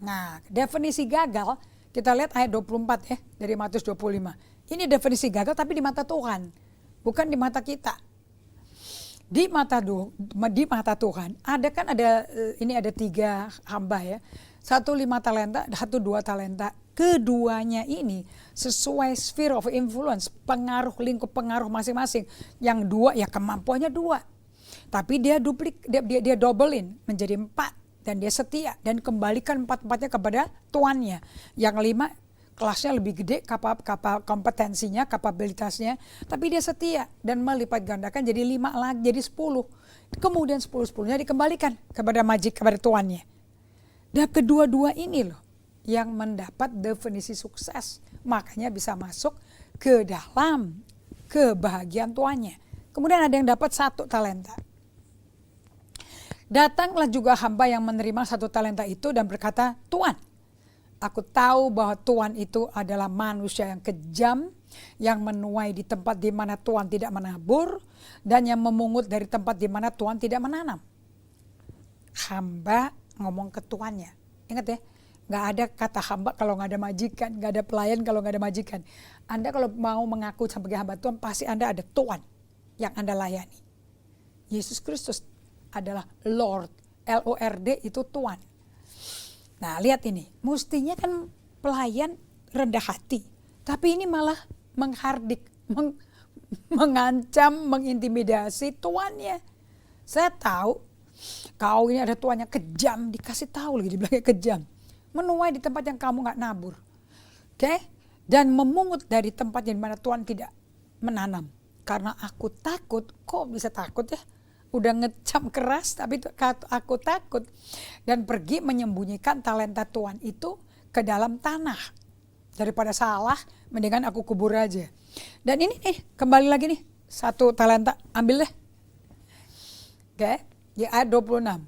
Nah, definisi gagal, kita lihat ayat 24 ya, dari Matius 25. Ini definisi gagal tapi di mata Tuhan, bukan di mata kita. Di mata Tuhan, ada 3 hamba ya. 1 5 talenta, 1 2 talenta. Keduanya ini sesuai sphere of influence, pengaruh, lingkup pengaruh masing-masing. Yang 2 ya kemampuannya 2. Tapi dia doublein menjadi 4 dan dia setia dan kembalikan 4-4-nya kepada tuannya. Yang 5 kelasnya lebih gede, kompetensinya, kapabilitasnya, tapi dia setia dan melipat gandakan jadi 5 lagi, jadi 10. Kemudian 10-10-nya dikembalikan kepada kepada tuannya. Dan kedua-dua ini loh yang mendapat definisi sukses, makanya bisa masuk ke dalam kebahagiaan tuannya. Kemudian ada yang dapat 1 talenta. Datanglah juga hamba yang menerima 1 talenta itu dan berkata, Tuan, aku tahu bahwa Tuan itu adalah manusia yang kejam, yang menuai di tempat di mana Tuan tidak menabur, dan yang memungut dari tempat di mana Tuan tidak menanam. Hamba ngomong ke tuannya. Ingat ya, gak ada kata hamba kalau gak ada majikan, gak ada pelayan kalau gak ada majikan. Anda kalau mau mengaku sebagai hamba Tuhan, pasti Anda ada Tuan yang Anda layani. Yesus Kristus adalah Lord, L-O-R-D itu Tuan. Nah lihat ini, mestinya kan pelayan rendah hati. Tapi ini malah menghardik, mengancam, mengintimidasi tuannya. Saya tahu, kau ini ada tuannya kejam, dikasih tahu lagi dibilangnya kejam. Menuai di tempat yang kamu gak nabur. Oke? Dan memungut dari tempat yang mana Tuhan tidak menanam. Karena aku takut, kok bisa takut ya? Udah ngecam keras tapi aku takut. Dan pergi menyembunyikan talenta Tuhan itu ke dalam tanah. Daripada salah, mendingan aku kubur aja. Dan ini nih, kembali lagi nih, 1 talenta, ambil deh. Oke, di ayat 26.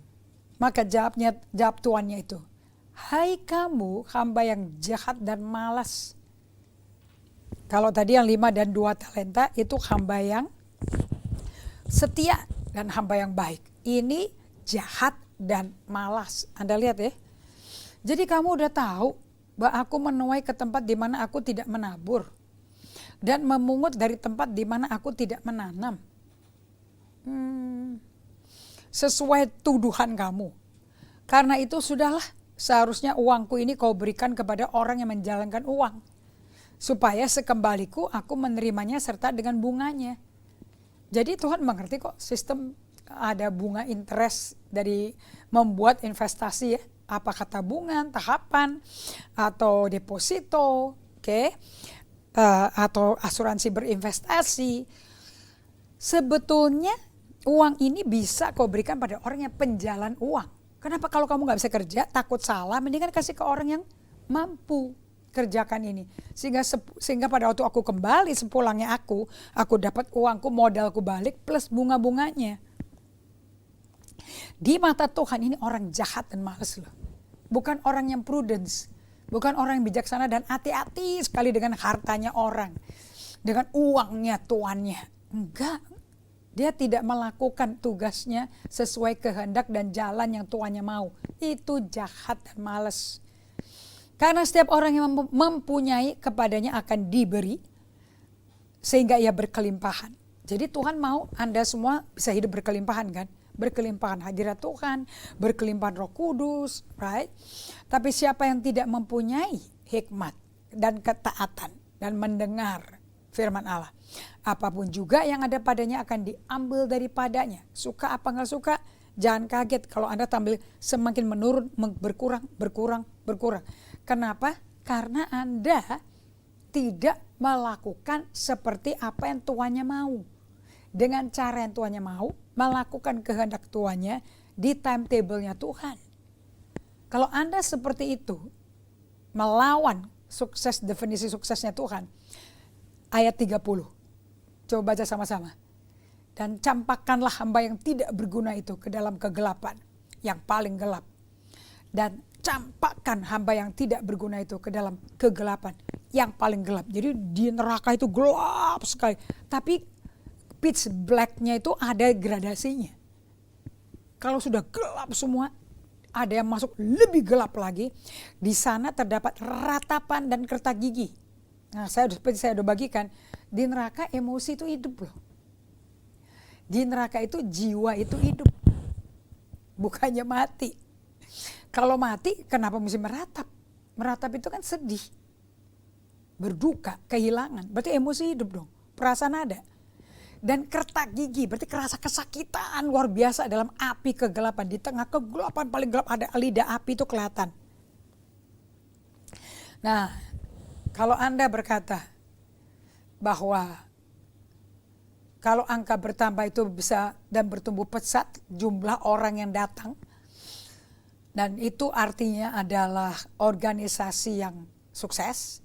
Maka jawab tuannya itu, hai kamu hamba yang jahat dan malas. Kalau tadi yang 5 dan 2 talenta itu hamba yang setia dan hamba yang baik. Ini jahat dan malas. Anda lihat ya. Jadi kamu udah tahu bahwa aku menuai ke tempat di mana aku tidak menabur. Dan memungut dari tempat di mana aku tidak menanam. Sesuai tuduhan kamu. Karena itu sudahlah, seharusnya uangku ini kau berikan kepada orang yang menjalankan uang. Supaya sekembaliku aku menerimanya serta dengan bunganya. Jadi Tuhan mengerti kok sistem ada bunga interest dari membuat investasi ya. Apakah tabungan, tahapan, atau deposito, atau asuransi berinvestasi. Sebetulnya uang ini bisa kau berikan pada orang yang penjalan uang. Kenapa kalau kamu gak bisa kerja, takut salah, mendingan kasih ke orang yang mampu kerjakan ini. Sehingga pada waktu aku kembali sepulangnya aku dapat uangku, modalku balik plus bunga-bunganya. Di mata Tuhan ini orang jahat dan malas loh. Bukan orang yang prudence. Bukan orang yang bijaksana dan hati-hati sekali dengan hartanya orang. Dengan uangnya tuannya. Enggak. Dia tidak melakukan tugasnya sesuai kehendak dan jalan yang tuannya mau. Itu jahat dan malas. Karena setiap orang yang mempunyai kepadanya akan diberi. Sehingga ia berkelimpahan. Jadi Tuhan mau Anda semua bisa hidup berkelimpahan kan. Berkelimpahan hadirat Tuhan, berkelimpahan Roh Kudus, right? Tapi siapa yang tidak mempunyai hikmat dan ketaatan dan mendengar firman Allah, apapun juga yang ada padanya akan diambil daripadanya. Suka apa nggak suka, jangan kaget kalau Anda tampil semakin menurun, berkurang. Kenapa? Karena Anda tidak melakukan seperti apa yang tuannya mau. Dengan cara yang tuannya mau, melakukan kehendak tuannya di timetable-nya Tuhan. Kalau Anda seperti itu, melawan definisi suksesnya Tuhan, ayat 30. Coba baca sama-sama. Dan campakkanlah hamba yang tidak berguna itu ke dalam kegelapan yang paling gelap. Dan campakkan hamba yang tidak berguna itu ke dalam kegelapan yang paling gelap. Jadi di neraka itu gelap sekali. Tapi pitch black-nya itu ada gradasinya. Kalau sudah gelap semua, ada yang masuk lebih gelap lagi. Di sana terdapat ratapan dan kertak gigi. Nah, seperti saya udah bagikan, di neraka emosi itu hidup loh. Di neraka itu jiwa itu hidup. Bukannya mati. Kalau mati, kenapa mesti meratap? Meratap itu kan sedih. Berduka, kehilangan. Berarti emosi hidup dong. Perasaan ada. Dan kertak gigi, berarti kerasa kesakitan luar biasa dalam api kegelapan. Di tengah kegelapan paling gelap ada lidah api itu kelihatan. Nah, kalau Anda berkata bahwa kalau angka bertambah itu bisa dan bertumbuh pesat jumlah orang yang datang. Dan itu artinya adalah organisasi yang sukses.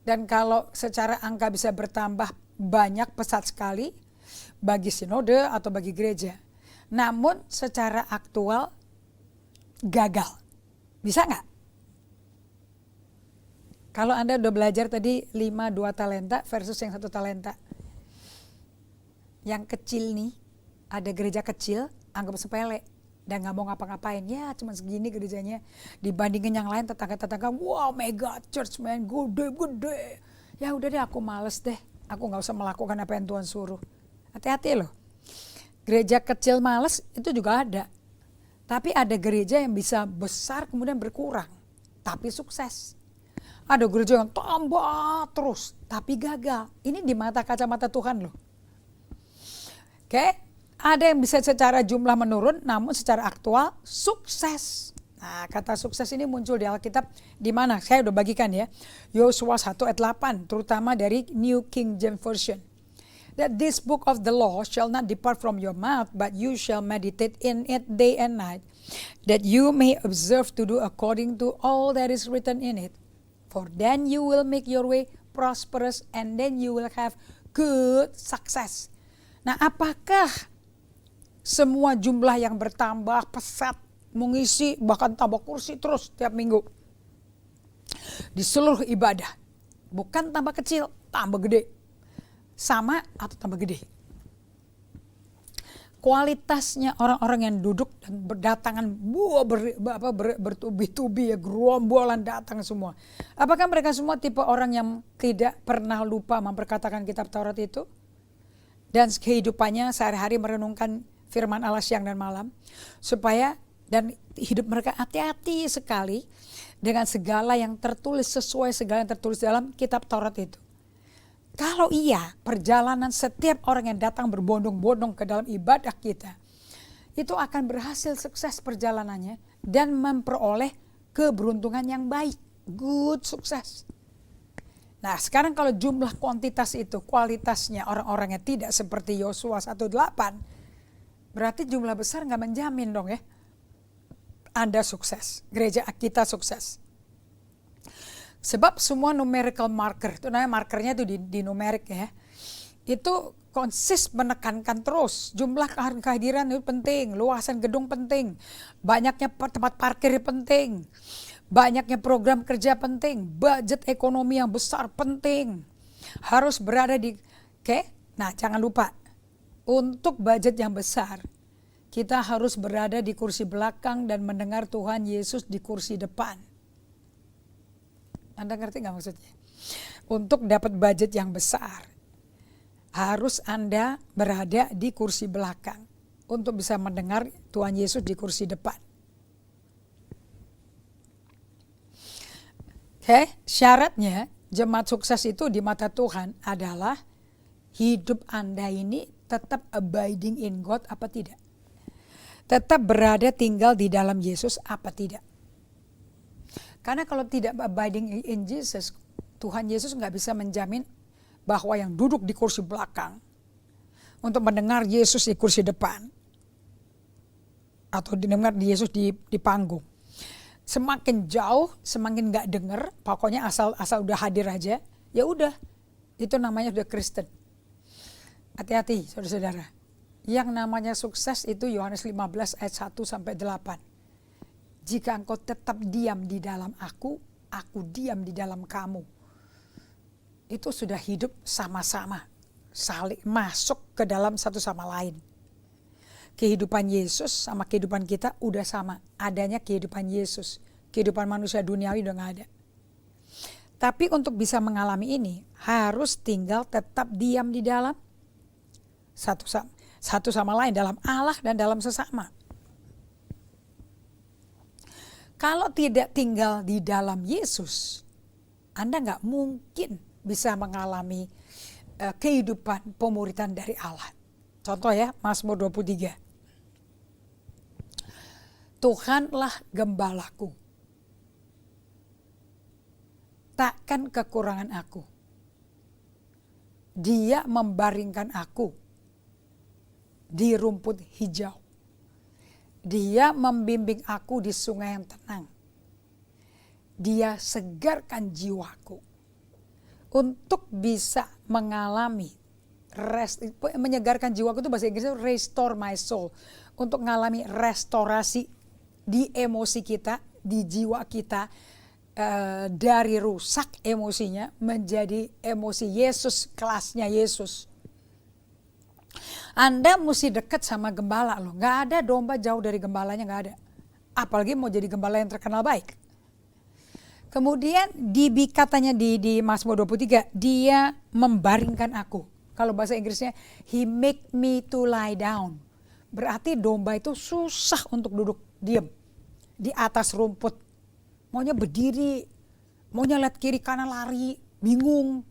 Dan kalau secara angka bisa bertambah banyak pesat sekali, bagi sinode atau bagi gereja. Namun secara aktual gagal. Bisa nggak? Kalau Anda udah belajar tadi 5 2 talenta versus yang 1 talenta. Yang kecil nih, ada gereja kecil, anggap sepele. Dan gak mau ngapa-ngapain, ya cuma segini gerejanya. Dibandingin yang lain tetangga-tetangga, wow mega church man, gede-gede. Ya udah deh aku males deh, aku gak usah melakukan apa yang Tuhan suruh. Hati-hati loh, gereja kecil males itu juga ada. Tapi ada gereja yang bisa besar kemudian berkurang, tapi sukses. Ada gereja yang tambah terus, tapi gagal. Ini di mata kacamata Tuhan loh. Oke, ada yang bisa secara jumlah menurun, namun secara aktual sukses. Nah, kata sukses ini muncul di Alkitab di mana? Saya udah bagikan ya. Yosua 1 ayat 8, terutama dari New King James Version. That this book of the law shall not depart from your mouth, but you shall meditate in it day and night, that you may observe to do according to all that is written in it. For then you will make your way prosperous, and then you will have good success. Nah, apakah semua jumlah yang bertambah pesat mengisi bahkan tambah kursi terus tiap minggu di seluruh ibadah? Bukan tambah kecil, tambah gede. Sama atau tambah gede. Kualitasnya orang-orang yang duduk dan berdatangan bertubi-tubi ya, gerombolan datang semua. Apakah mereka semua tipe orang yang tidak pernah lupa memperkatakan kitab Taurat itu? Dan kehidupannya sehari-hari merenungkan firman Allah siang dan malam. Supaya dan hidup mereka hati-hati sekali dengan segala yang tertulis, sesuai segala yang tertulis dalam kitab Taurat itu. Kalau iya, perjalanan setiap orang yang datang berbondong-bondong ke dalam ibadah kita, itu akan berhasil sukses perjalanannya dan memperoleh keberuntungan yang baik, good sukses. Nah, sekarang kalau jumlah kuantitas itu, kualitasnya orang-orangnya tidak seperti Yosua 1:8, berarti jumlah besar nggak menjamin dong ya. Anda sukses, gereja kita sukses. Sebab semua numerical marker, itu namanya markernya itu di numerik ya, itu konsis menekankan terus jumlah kehadiran itu penting, luasan gedung penting, banyaknya tempat parkir penting, banyaknya program kerja penting, budget ekonomi yang besar penting, harus berada di, oke? Nah jangan lupa, untuk budget yang besar, kita harus berada di kursi belakang dan mendengar Tuhan Yesus di kursi depan. Anda ngerti gak maksudnya? Untuk dapat budget yang besar, harus Anda berada di kursi belakang untuk bisa mendengar Tuhan Yesus di kursi depan. Oke, syaratnya jemaat sukses itu di mata Tuhan adalah hidup Anda ini tetap abiding in God apa tidak? Tetap berada tinggal di dalam Yesus apa tidak? Karena kalau tidak abiding in Jesus, Tuhan Yesus nggak bisa menjamin bahwa yang duduk di kursi belakang untuk mendengar Yesus di kursi depan atau mendengar Yesus di panggung. Semakin jauh, semakin nggak dengar, pokoknya asal udah hadir aja, ya udah, itu namanya udah Kristen. Hati-hati saudara-saudara. Yang namanya sukses itu Yohanes 15 ayat 1 sampai 8. Jika engkau tetap diam di dalam aku diam di dalam kamu. Itu sudah hidup sama-sama, saling masuk ke dalam satu sama lain. Kehidupan Yesus sama kehidupan kita udah sama, adanya kehidupan Yesus. Kehidupan manusia duniawi udah gak ada. Tapi untuk bisa mengalami ini, harus tinggal tetap diam di dalam satu sama lain, dalam Allah dan dalam sesama. Kalau tidak tinggal di dalam Yesus, Anda nggak mungkin bisa mengalami kehidupan pemuritan dari Allah. Contoh ya, Mazmur 23. Tuhanlah gembalaku, takkan kekurangan aku. Dia membaringkan aku di rumput hijau. Dia membimbing aku di sungai yang tenang. Dia segarkan jiwaku. Untuk bisa mengalami menyegarkan jiwaku itu bahasa Inggrisnya restore my soul. Untuk mengalami restorasi di emosi kita, di jiwa kita, dari rusak emosinya menjadi emosi Yesus, kelasnya Yesus. Anda mesti dekat sama gembala loh. Gak ada domba jauh dari gembalanya, gak ada. Apalagi mau jadi gembala yang terkenal baik. Kemudian katanya di Mazmur 23, dia membaringkan aku. Kalau bahasa Inggrisnya, he make me to lie down. Berarti domba itu susah untuk duduk diam di atas rumput. Maunya berdiri, maunya lihat kiri kanan lari, bingung.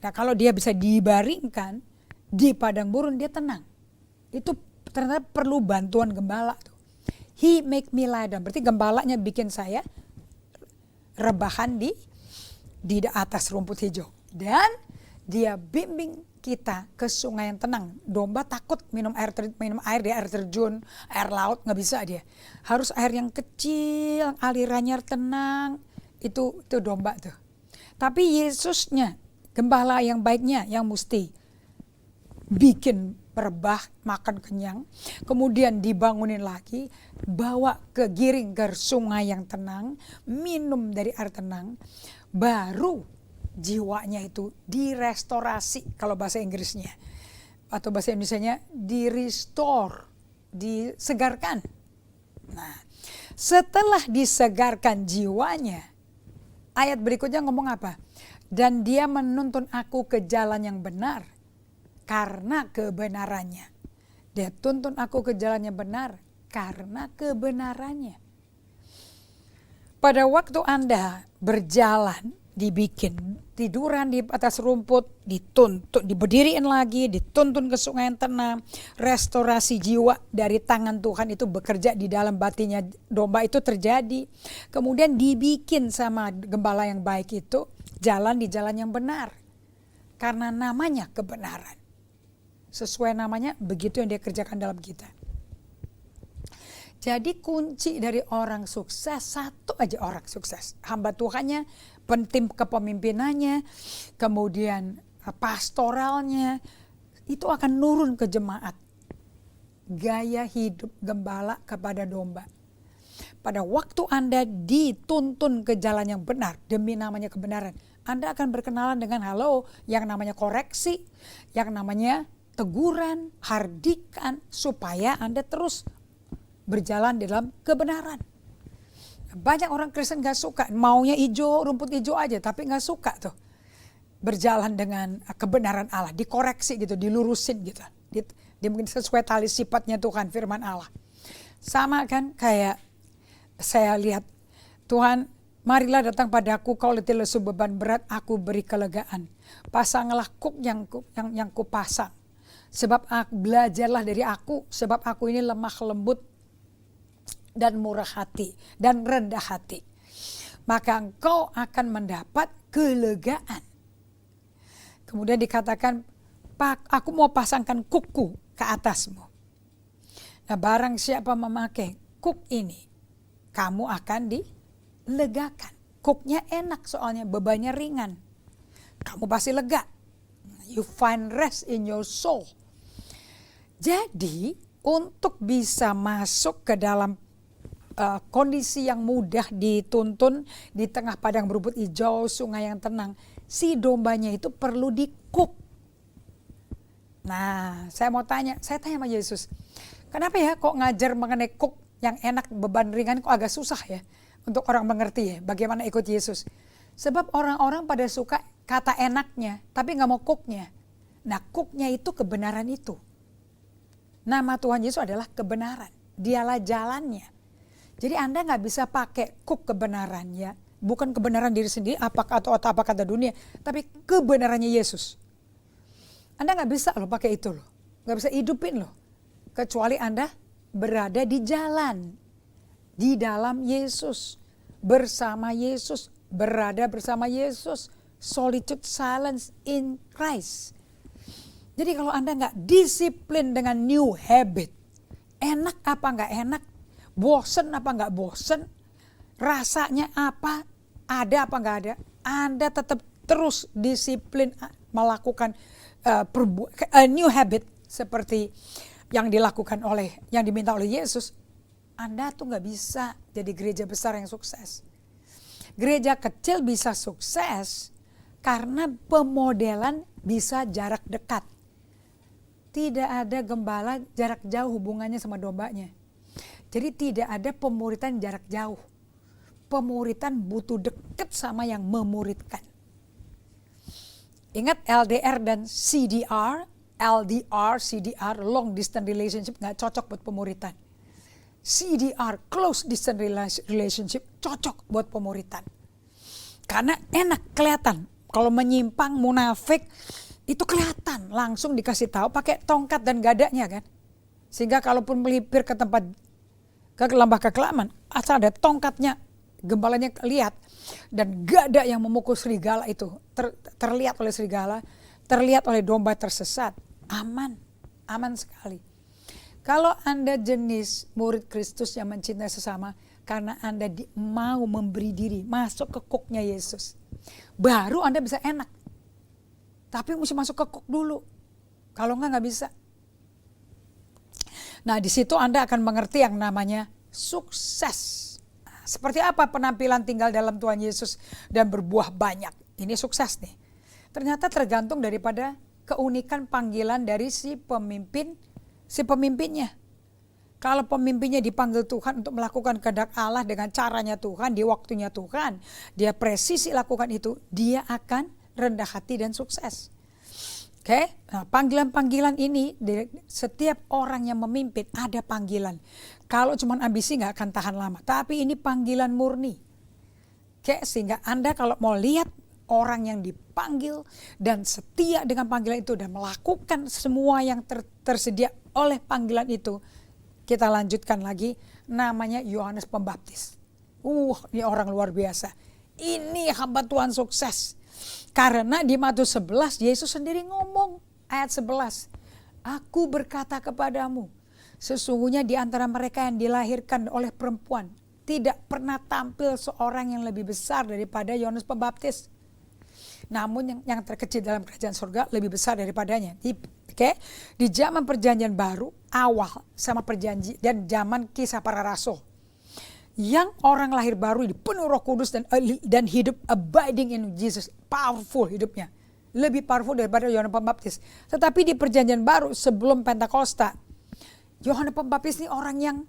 Nah kalau dia bisa dibaringkan di padang gurun, dia tenang. Itu ternyata perlu bantuan gembala tuh. He make me lie down. Berarti gembalanya bikin saya rebahan di atas rumput hijau. Dan dia bimbing kita ke sungai yang tenang. Domba takut minum air di air terjun, air laut, nggak bisa dia. Harus air yang kecil, alirannya tenang. Itu domba tuh. Tapi Yesusnya, gembala yang baiknya, yang mesti bikin rebah, makan kenyang, kemudian dibangunin lagi, bawa giring ke sungai yang tenang, minum dari air tenang, baru jiwanya itu direstorasi kalau bahasa Inggrisnya. Atau bahasa Indonesianya di-restore, disegarkan. Nah, setelah disegarkan jiwanya, ayat berikutnya ngomong apa? Dan dia menuntun aku ke jalan yang benar karena kebenarannya. Dia tuntun aku ke jalan yang benar karena kebenarannya. Pada waktu Anda berjalan, dibikin tiduran di atas rumput, dituntun, diberdiriin lagi, dituntun ke sungai yang tenang, restorasi jiwa dari tangan Tuhan itu bekerja di dalam batinnya domba itu terjadi. Kemudian dibikin sama gembala yang baik itu jalan di jalan yang benar. Karena namanya kebenaran. Sesuai namanya, begitu yang dia kerjakan dalam kita. Jadi kunci dari orang sukses, satu aja orang sukses. Hamba Tuhannya, tim kepemimpinannya, kemudian pastoralnya, itu akan nurun ke jemaat. Gaya hidup gembala kepada domba. Pada waktu Anda dituntun ke jalan yang benar, demi namanya kebenaran, Anda akan berkenalan dengan yang namanya koreksi, yang namanya teguran, hardikan, supaya Anda terus berjalan dalam kebenaran. Banyak orang Kristen gak suka, maunya rumput hijau aja, tapi gak suka tuh berjalan dengan kebenaran Allah, dikoreksi gitu, dilurusin gitu. Dia mungkin sesuai tali sifatnya Tuhan, firman Allah. Sama kan kayak saya lihat, Tuhan, marilah datang padaku, kau letih lesu beban berat, aku beri kelegaan. Pasanglah kuk yang kupasang. Sebab belajarlah dari aku, sebab aku ini lemah lembut dan murah hati dan rendah hati. Maka engkau akan mendapat kelegaan. Kemudian dikatakan, aku mau pasangkan kukku ke atasmu. Nah, barang siapa memakai kuk ini, kamu akan dilegakan. Kuknya enak soalnya, bebannya ringan. Kamu pasti lega. You find rest in your soul. Jadi untuk bisa masuk ke dalam kondisi yang mudah dituntun di tengah padang berumput hijau, sungai yang tenang, si dombanya itu perlu dikuk. Nah, saya tanya sama Yesus, kenapa ya kok ngajar mengenai kuk yang enak, beban ringan kok agak susah ya untuk orang mengerti ya bagaimana ikut Yesus. Sebab orang-orang pada suka kata enaknya, tapi gak mau kuknya. Nah, kuknya itu kebenaran itu. Nama Tuhan Yesus adalah kebenaran. Dialah jalannya. Jadi Anda gak bisa pakai kuk kebenarannya. Bukan kebenaran diri sendiri, apa kata dunia. Tapi kebenarannya Yesus. Anda gak bisa loh pakai itu loh. Gak bisa hidupin loh. Kecuali Anda berada di jalan. Di dalam Yesus. Bersama Yesus. Berada bersama Yesus. Solitude, silence in Christ. Jadi kalau Anda gak disiplin dengan new habit. Enak apa gak enak. Bosen apa gak bosen. Rasanya apa. Ada apa gak ada. Anda tetap terus disiplin melakukan new habit seperti yang dilakukan yang diminta oleh Yesus, Anda tuh nggak bisa jadi gereja besar yang sukses. Gereja kecil bisa sukses karena pemodelan bisa jarak dekat. Tidak ada gembala jarak jauh hubungannya sama dombanya. Jadi tidak ada pemuritan jarak jauh. Pemuritan butuh dekat sama yang memuridkan. Ingat LDR dan CDR, LDR, CDR, long distance relationship gak cocok buat pemuritan. CDR, close distance relationship, cocok buat pemuritan. Karena enak, kelihatan. Kalau menyimpang, munafik, itu kelihatan. Langsung dikasih tahu pakai tongkat dan gadanya kan. Sehingga kalaupun melipir ke tempat, ke lembah kekelaman, asal ada tongkatnya, gembalanya lihat. Dan gada yang memukul serigala itu, terlihat oleh serigala, terlihat oleh domba tersesat. Aman, aman sekali. Kalau Anda jenis murid Kristus yang mencintai sesama, karena Anda mau memberi diri, masuk ke koknya Yesus. Baru Anda bisa enak. Tapi mesti masuk ke kok dulu. Kalau enggak bisa. Nah di situ Anda akan mengerti yang namanya sukses. Seperti apa penampilan tinggal dalam Tuhan Yesus dan berbuah banyak. Ini sukses nih. Ternyata tergantung daripada keunikan panggilan dari si pemimpinnya. Kalau pemimpinnya dipanggil Tuhan untuk melakukan kehendak Allah dengan caranya Tuhan, di waktunya Tuhan, dia presisi lakukan itu, dia akan rendah hati dan sukses. Oke, nah panggilan-panggilan ini setiap orang yang memimpin ada panggilan. Kalau cuma ambisi nggak akan tahan lama, tapi ini panggilan murni. Oke, sehingga Anda kalau mau lihat orang yang dipanggil dan setia dengan panggilan itu dan melakukan semua yang tersedia oleh panggilan itu, kita lanjutkan lagi, namanya Yohanes Pembaptis. Ini orang luar biasa. Ini hamba Tuhan sukses. Karena di Matius 11 Yesus sendiri ngomong ayat 11. Aku berkata kepadamu, sesungguhnya di antara mereka yang dilahirkan oleh perempuan tidak pernah tampil seorang yang lebih besar daripada Yohanes Pembaptis. Namun yang terkecil dalam kerajaan surga lebih besar daripadanya. Di zaman perjanjian baru awal sama perjanjian dan zaman kisah para rasul. Yang orang lahir baru penuh Roh Kudus dan hidup abiding in Jesus, powerful hidupnya, lebih powerful daripada Yohanes Pembaptis. Tetapi di perjanjian baru sebelum Pentakosta, Yohanes Pembaptis ini orang yang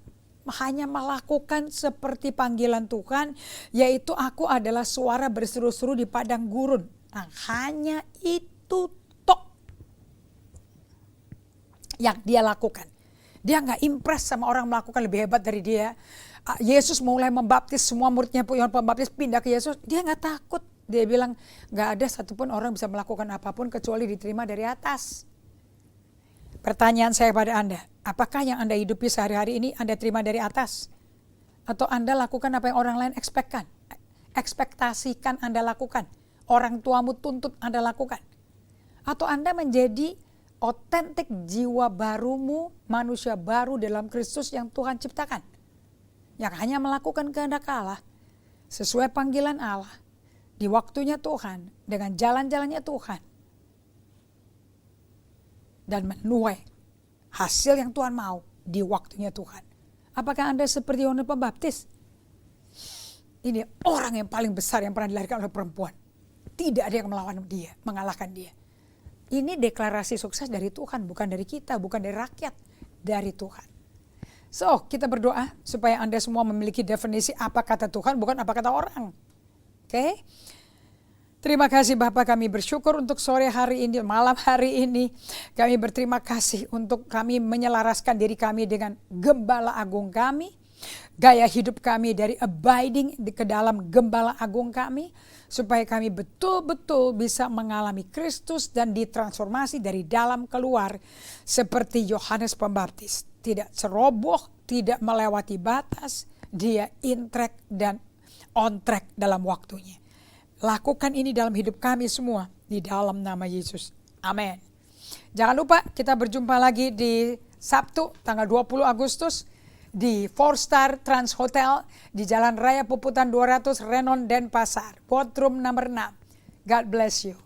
hanya melakukan seperti panggilan Tuhan, yaitu aku adalah suara berseru-seru di padang gurun. Nah, hanya itu tok yang dia lakukan. Dia nggak impress sama orang melakukan lebih hebat dari dia. Yesus mulai membaptis semua muridnya Yohanes Pembaptis pindah ke Yesus. Dia nggak takut. Dia bilang nggak ada satupun orang bisa melakukan apapun kecuali diterima dari atas. Pertanyaan saya pada Anda, apakah yang Anda hidupi sehari-hari ini Anda terima dari atas? Atau Anda lakukan apa yang orang lain ekspektasikan Anda lakukan? Orang tuamu tuntut Anda lakukan? Atau Anda menjadi otentik jiwa barumu, manusia baru dalam Kristus yang Tuhan ciptakan? Yang hanya melakukan kehendak Allah, sesuai panggilan Allah, di waktunya Tuhan, dengan jalan-jalannya Tuhan. Dan menuai hasil yang Tuhan mau di waktunya Tuhan. Apakah Anda seperti Yohanes Pembaptis? Ini orang yang paling besar yang pernah dilahirkan oleh perempuan. Tidak ada yang melawan dia, mengalahkan dia. Ini deklarasi sukses dari Tuhan, bukan dari kita, bukan dari rakyat, dari Tuhan. So, kita berdoa supaya Anda semua memiliki definisi apa kata Tuhan, bukan apa kata orang. Oke? Terima kasih Bapak, kami bersyukur untuk sore hari ini, malam hari ini. Kami berterima kasih untuk kami menyelaraskan diri kami dengan Gembala Agung kami. Gaya hidup kami dari abiding ke dalam Gembala Agung kami. Supaya kami betul-betul bisa mengalami Kristus dan ditransformasi dari dalam keluar. Seperti Yohanes Pembaptis. Tidak ceroboh, tidak melewati batas. Dia in track dan on track dalam waktunya. Lakukan ini dalam hidup kami semua. Di dalam nama Yesus. Amin. Jangan lupa kita berjumpa lagi di Sabtu tanggal 20 Agustus. Di 4-Star Trans Hotel di Jalan Raya Puputan 200 Renon Denpasar. Boardroom nomor 6. God bless you.